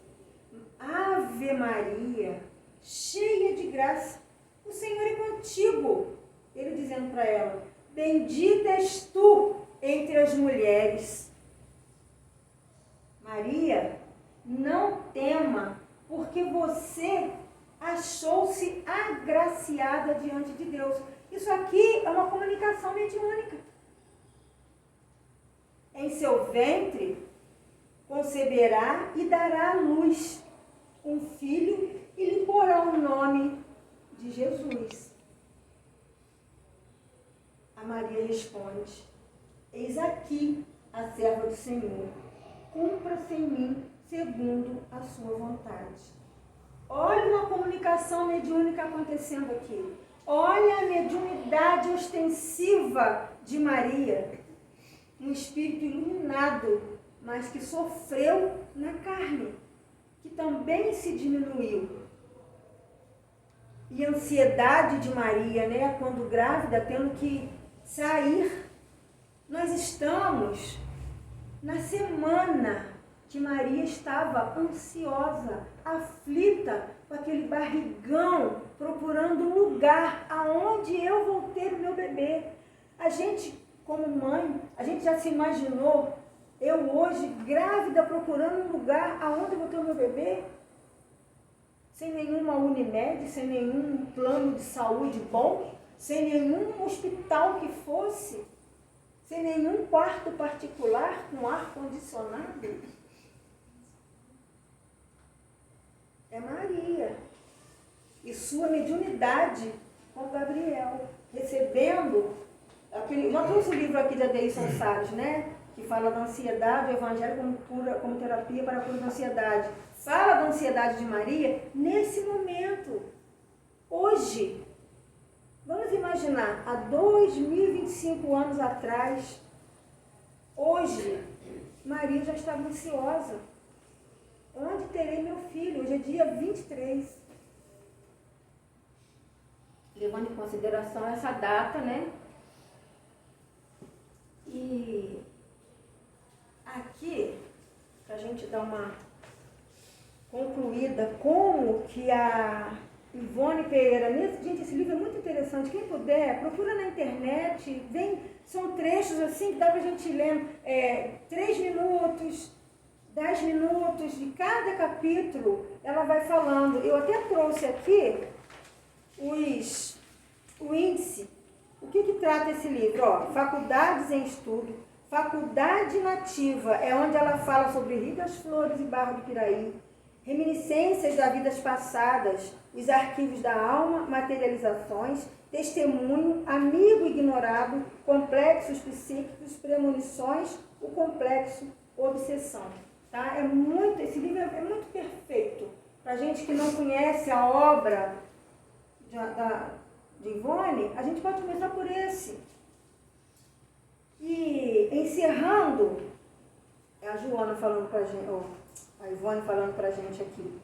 Ave Maria, cheia de graça, o Senhor é contigo. Ele dizendo para ela, bendita és tu entre as mulheres. Maria, não tema, porque você achou-se agraciada diante de Deus. Isso aqui é uma comunicação mediúnica. Em seu ventre conceberá e dará à luz um filho e lhe porá o nome de Jesus. A Maria responde, eis aqui a serva do Senhor, cumpra-se em mim segundo a sua vontade. Olha uma comunicação mediúnica acontecendo aqui. Olha a mediunidade ostensiva de Maria. Um espírito iluminado, mas que sofreu na carne, que também se diminuiu. E a ansiedade de Maria, né, quando grávida, tendo que sair. Nós estamos na semana que Maria estava ansiosa, aflita, com aquele barrigão, procurando um lugar aonde eu vou ter o meu bebê. A gente, como mãe, a gente já se imaginou, eu hoje grávida procurando um lugar aonde eu vou ter o meu bebê? Sem nenhuma Unimed, sem nenhum plano de saúde bom, sem nenhum hospital que fosse, sem nenhum quarto particular com ar-condicionado. É Maria e sua mediunidade com Gabriel, recebendo aquele. Já trouxe o livro aqui de Adeilson Salles, né? Que fala da ansiedade, o Evangelho como terapia para a cura da ansiedade. Fala da ansiedade de Maria nesse momento, hoje. Vamos imaginar, há 2025 anos atrás, hoje, Maria já estava ansiosa. Onde terei meu filho? Hoje é dia 23. Levando em consideração essa data, né? E aqui, para a gente dar uma concluída, como que a Ivone Pereira, gente, esse livro é muito interessante. Quem puder, procura na internet, são trechos assim que dá para a gente ler 3 minutos, 10 minutos de cada capítulo, ela vai falando. Eu até trouxe aqui o índice. O que trata esse livro? Ó, Faculdades em Estudo, Faculdade Nativa, é onde ela fala sobre Rio das Flores e Barra do Piraí, Reminiscências das Vidas Passadas, os arquivos da alma, materializações, testemunho, amigo ignorado, complexos psíquicos, premonições, o complexo obsessão. Tá? Esse livro é muito perfeito. Para a gente que não conhece a obra de Ivone, a gente pode começar por esse. E encerrando, é a Joana falando para a gente, a Ivone falando para a gente aqui.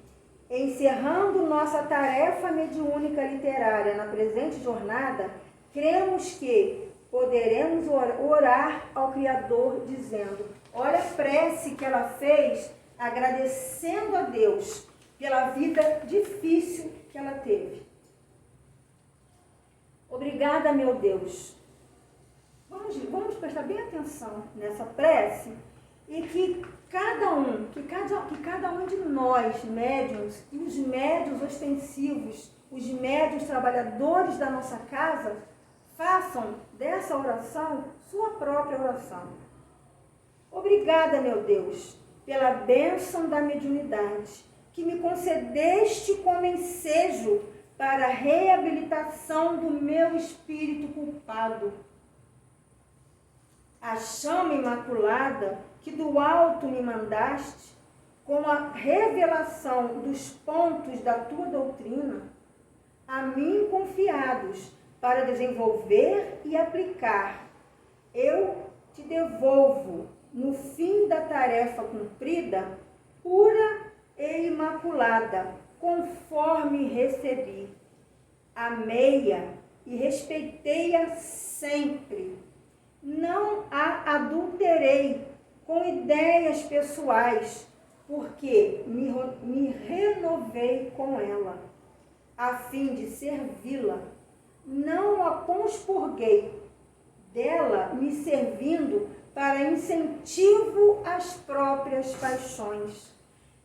Encerrando nossa tarefa mediúnica literária na presente jornada, cremos que poderemos orar ao Criador dizendo, olha a prece que ela fez, agradecendo a Deus pela vida difícil que ela teve. Obrigada, meu Deus. Vamos prestar bem atenção nessa prece e que cada um de nós, médiuns, e os médiuns ostensivos, os médiuns trabalhadores da nossa casa, façam dessa oração sua própria oração. Obrigada, meu Deus, pela bênção da mediunidade, que me concedeste como ensejo para a reabilitação do meu espírito culpado. A chama imaculada que do alto me mandaste, com a revelação dos pontos da tua doutrina, a mim confiados para desenvolver e aplicar, eu te devolvo, no fim da tarefa cumprida, pura e imaculada, conforme recebi. Amei-a e respeitei-a sempre. Não a adulterei com ideias pessoais, porque me renovei com ela, a fim de servi-la. Não a conspurguei, dela me servindo para incentivo às próprias paixões.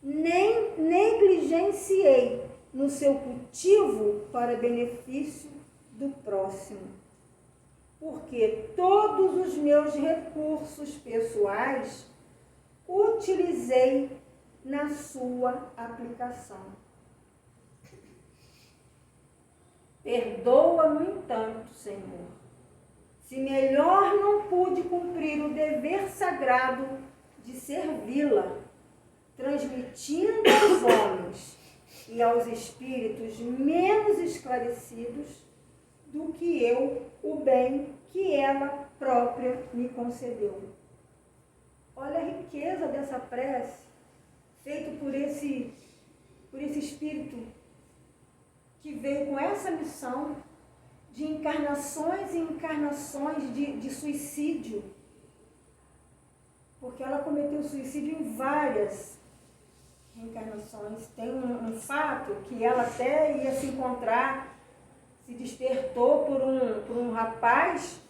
Nem negligenciei no seu cultivo para benefício do próximo. Porque todos os meus recursos pessoais utilizei na sua aplicação. Perdoa, no entanto, Senhor, se melhor não pude cumprir o dever sagrado de servi-la, transmitindo aos homens e aos espíritos menos esclarecidos do que eu o bem que ela própria me concedeu. Olha a riqueza dessa prece, feita por esse espírito que veio com essa missão de encarnações e encarnações de suicídio, porque ela cometeu suicídio em várias reencarnações. Tem um fato que ela até ia se encontrar, se despertou por um rapaz,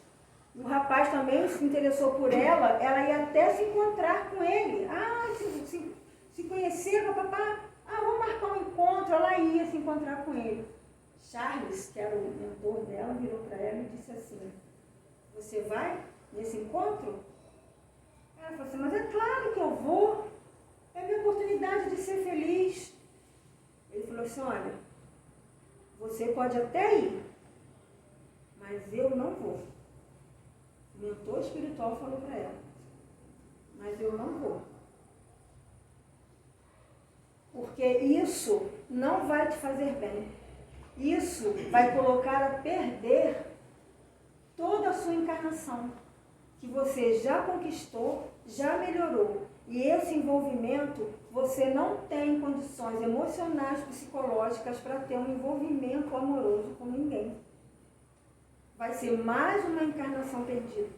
o rapaz também se interessou por ela ia até se encontrar com ele. Se conheceram, papá, vamos marcar um encontro, ela ia se encontrar com ele. Charles, que era o mentor dela, virou para ela e disse assim: você vai nesse encontro? Ela falou assim: mas é claro que eu vou, é a minha oportunidade de ser feliz. Ele falou assim: olha, você pode até ir, mas eu não vou. O mentor espiritual falou para ela: mas eu não vou. Porque isso não vai te fazer bem. Isso vai colocar a perder toda a sua encarnação, que você já conquistou, já melhorou. E esse envolvimento, você não tem condições emocionais, psicológicas para ter um envolvimento amoroso com ninguém. Vai ser mais uma encarnação perdida.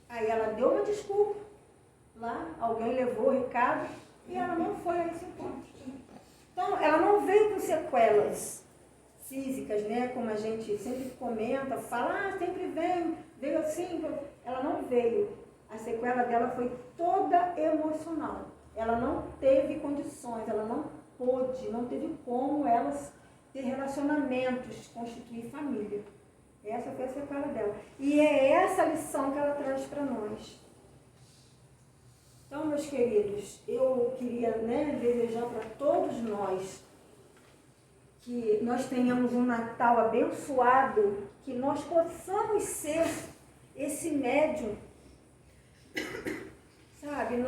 Aí ela deu uma desculpa. Lá, alguém levou o recado e ela não foi a esse encontro. Então, ela não veio com sequelas físicas, né? Como a gente sempre comenta, fala, sempre veio assim. Ela não veio. A sequela dela foi toda emocional. Ela não teve condições, ela não pôde, não teve como ela ter relacionamentos, constituir família. Essa foi a sequela dela. E é essa a lição que ela traz para nós. Então, meus queridos, eu queria desejar para todos nós que nós tenhamos um Natal abençoado, que nós possamos ser esse médium. Sabe,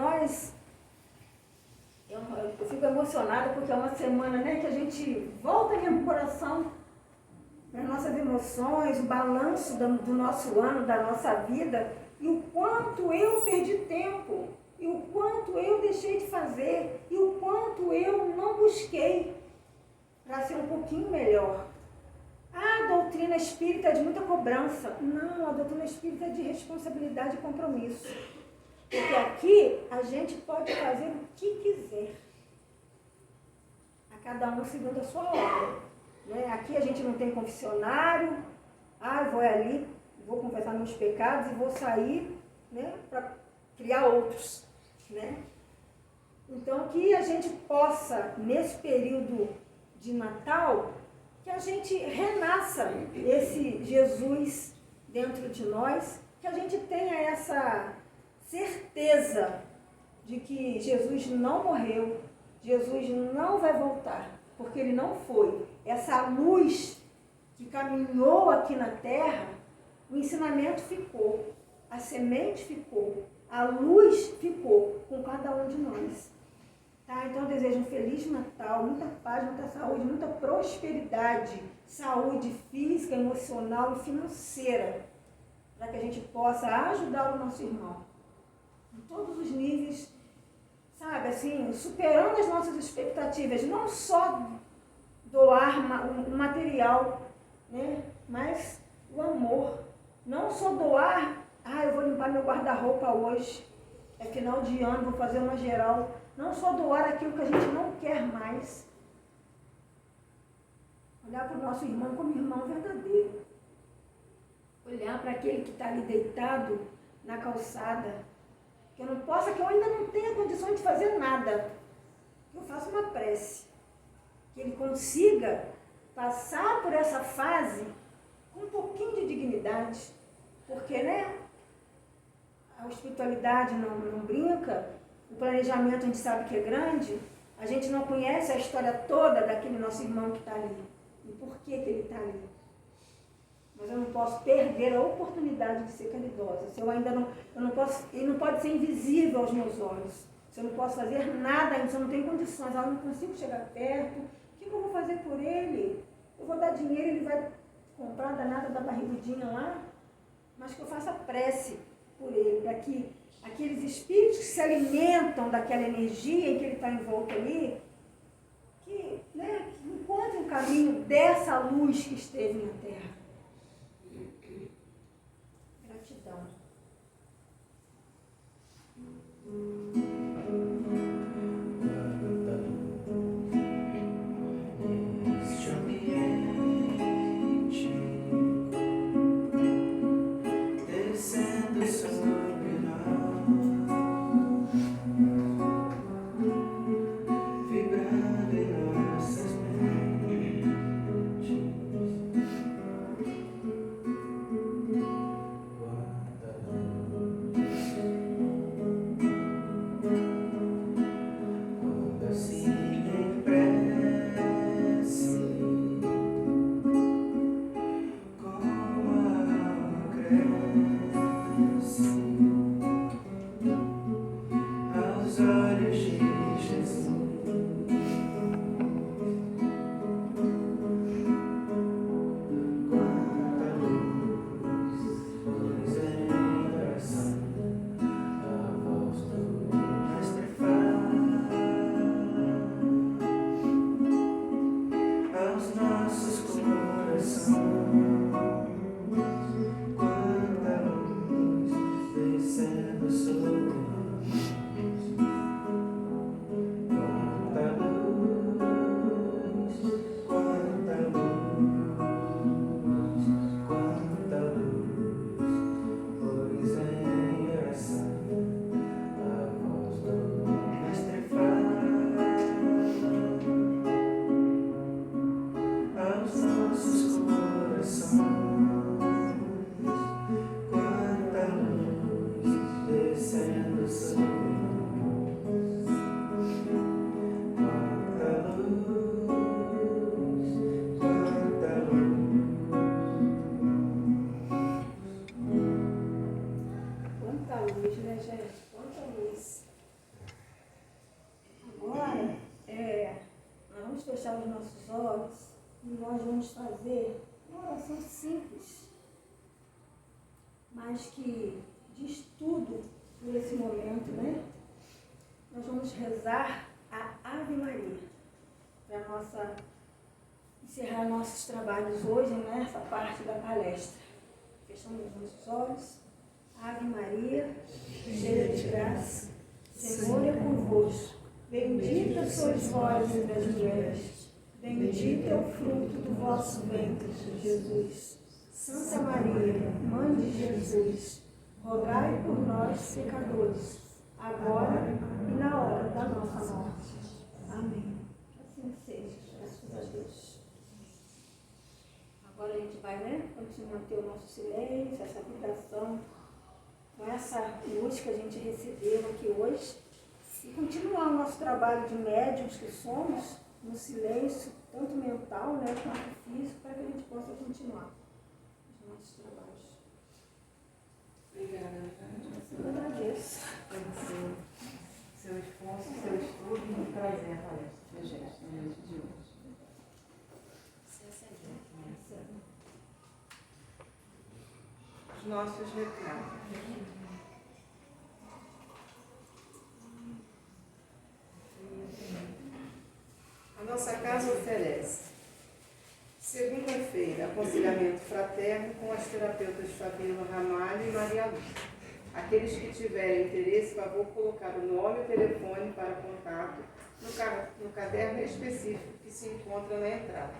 eu fico emocionada porque é uma semana que a gente volta ali no coração para nossas emoções, o balanço do nosso ano, da nossa vida, e o quanto eu perdi tempo, e o quanto eu deixei de fazer, e o quanto eu não busquei para ser um pouquinho melhor. A doutrina espírita é de muita cobrança. Não, a doutrina espírita é de responsabilidade e compromisso. Porque aqui a gente pode fazer o que quiser. A cada um segundo a sua obra. Aqui a gente não tem confessionário. Eu vou ali, vou confessar meus pecados e vou sair para criar outros, né? Então, que a gente possa, nesse período de Natal, que a gente renasça esse Jesus dentro de nós, que a gente tenha essa certeza de que Jesus não morreu, Jesus não vai voltar, porque ele não foi. Essa luz que caminhou aqui na terra, o ensinamento ficou, a semente ficou, a luz ficou com cada um de nós. Tá? Então eu desejo um Feliz Natal, muita paz, muita saúde, muita prosperidade, saúde física, emocional e financeira, para que a gente possa ajudar o nosso irmão em todos os níveis, sabe, assim, superando as nossas expectativas, não só doar o material, né, mas o amor. Não só doar, eu vou limpar meu guarda-roupa hoje, é final de ano, vou fazer uma geral. Não só doar aquilo que a gente não quer mais. Olhar para o nosso irmão como irmão verdadeiro. Olhar para aquele que está ali deitado na calçada, que eu ainda não tenha condições de fazer nada. Eu faço uma prece. Que ele consiga passar por essa fase com um pouquinho de dignidade. Porque, né? A espiritualidade não brinca. O planejamento a gente sabe que é grande, a gente não conhece a história toda daquele nosso irmão que está ali. E por que ele está ali. Mas eu não posso perder a oportunidade de ser caridosa. Se eu ainda não posso, ele não pode ser invisível aos meus olhos. Se eu não posso fazer nada ainda, se eu não tenho condições, eu não consigo chegar perto, o que eu vou fazer por ele? Eu vou dar dinheiro, ele vai comprar a danada da barrigudinha lá, mas que eu faça prece por ele, para que aqueles espíritos que se alimentam daquela energia em que ele está envolto ali, que encontrem o caminho dessa luz que esteve na Terra. Gratidão. Fechar os nossos olhos e nós vamos fazer uma oração simples, mas que diz tudo por esse momento, né? Nós vamos rezar a Ave Maria para encerrar nossos trabalhos hoje nessa parte da palestra. Fechamos os nossos olhos. Ave Maria, cheia de graça, Senhor é convosco. Bendita sois vós entre as mulheres, bendito é o fruto do vosso ventre, Jesus. Santa Maria, Mãe de Jesus, rogai por nós, pecadores, agora e na hora da nossa morte. Amém. Assim seja, graças a Deus. Agora a gente vai, continuar a ter o nosso silêncio, essa vibração, com essa luz que a gente recebeu aqui hoje, e continuar o nosso trabalho de médiuns que somos, no silêncio, tanto mental, quanto físico, para que a gente possa continuar os nossos trabalhos. Obrigada. Eu agradeço. Pelo seu esforço, seu estudo e um prazer, palestra, gente, no noite de hoje. Os nossos recados. A nossa casa oferece segunda-feira aconselhamento fraterno com as terapeutas Fabíola Ramalho e Maria Lúcia. Aqueles que tiverem interesse, favor colocar o nome e o telefone para contato no caderno específico que se encontra na entrada.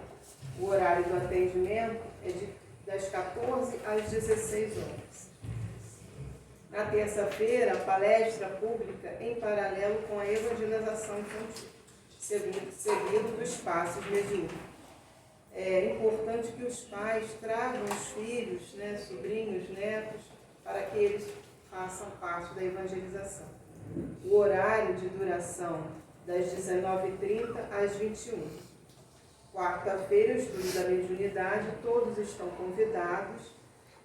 O horário do atendimento é das 14 às 16 horas. Na terça-feira, palestra pública em paralelo com a evangelização infantil, seguido dos passos mediúnicos. É importante que os pais tragam os filhos, sobrinhos, netos, para que eles façam parte da evangelização. O horário de duração das 19h30 às 21h. Quarta-feira, o estudo da mediunidade, todos estão convidados.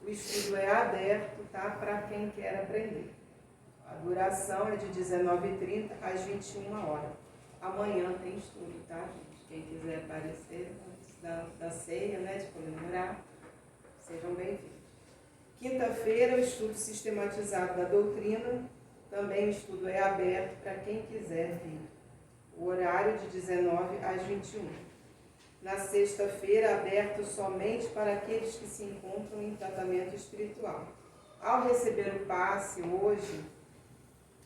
O estudo é aberto, para quem quer aprender. A duração é de 19h30 às 21h. Amanhã tem estudo, gente? Quem quiser aparecer, da ceia, de comemorar, sejam bem-vindos. Quinta-feira, o estudo sistematizado da doutrina, também o estudo é aberto para quem quiser vir. O horário de 19 às 21. Na sexta-feira, aberto somente para aqueles que se encontram em tratamento espiritual. Ao receber o passe hoje,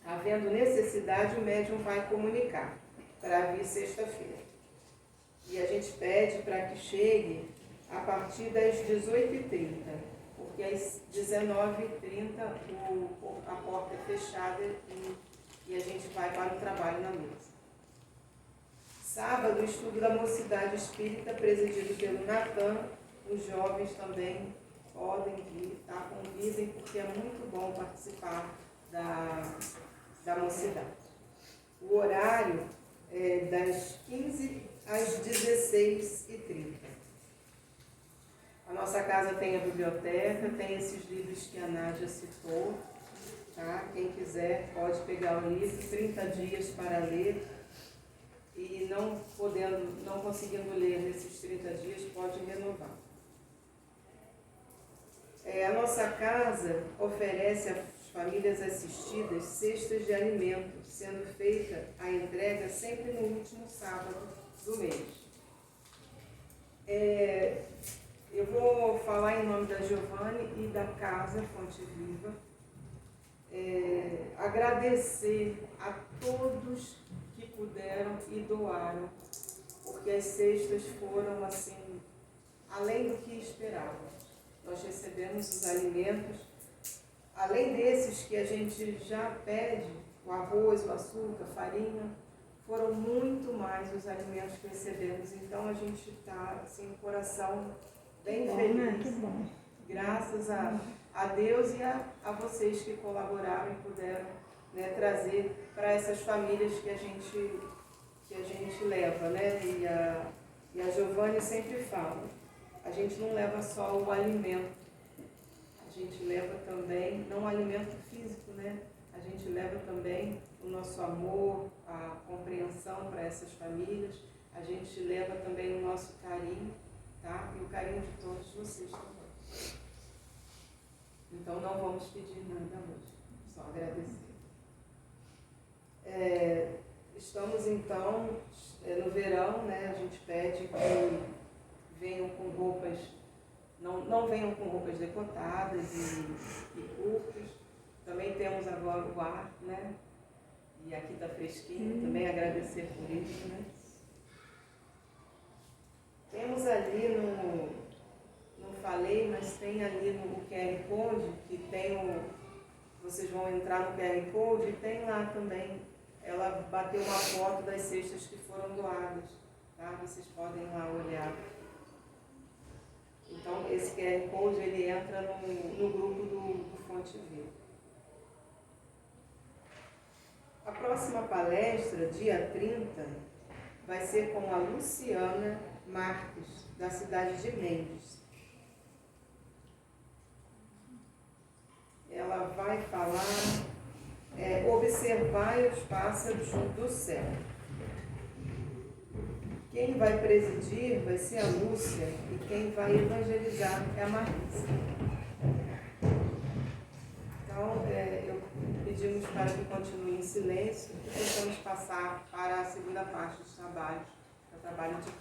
havendo necessidade, o médium vai comunicar para vir sexta-feira. E a gente pede para que chegue a partir das 18h30, porque às 19h30 a porta é fechada e a gente vai para o trabalho na mesa. Sábado, o estudo da mocidade espírita, presidido pelo Natan. Os jovens também podem vir, convidem, porque é muito bom participar da mocidade. O horário é das 15 às 16h30. A nossa casa tem a biblioteca, tem esses livros que a Nádia citou. Quem quiser pode pegar o livro, 30 dias para ler. E não conseguindo ler nesses 30 dias, pode renovar. A nossa casa oferece às famílias assistidas cestas de alimento, sendo feita a entrega sempre no último sábado do mês. Eu vou falar em nome da Giovanni e da Casa Fonte Viva. Agradecer a todos que puderam e doaram, porque as cestas foram assim, além do que esperávamos. Nós recebemos os alimentos, além desses que a gente já pede, o arroz, o açúcar, farinha, foram muito mais os alimentos que recebemos. Então a gente está assim, com o coração bem feliz. Que bom. Graças a Deus e a vocês que colaboraram e puderam trazer para essas famílias que a gente leva, E a Giovanni sempre fala, a gente não leva só o alimento, a gente leva também, não o alimento físico, A gente leva também o nosso amor, a compreensão para essas famílias, a gente leva também o nosso carinho, E o carinho de todos vocês também. Então não vamos pedir nada hoje, só agradecer. Estamos então no verão, A gente pede que venham com roupas, não venham com roupas decotadas e curtas. Também temos agora o ar, E aqui está fresquinho, também agradecer por isso, Temos ali não falei, mas tem ali no QR Code que tem vocês vão entrar no QR Code e tem lá também. Ela bateu uma foto das cestas que foram doadas, tá? Vocês podem lá olhar. Então, esse QR Code, ele entra no grupo do Fonte Viva. A próxima palestra, dia 30, vai ser com a Luciana Marques, da cidade de Mendes. Ela vai falar, observai os pássaros do céu. Quem vai presidir vai ser a Lúcia e quem vai evangelizar é a Marisa. Então, pedimos para que continue em silêncio e possamos passar para a segunda parte dos trabalhos, que é o trabalho de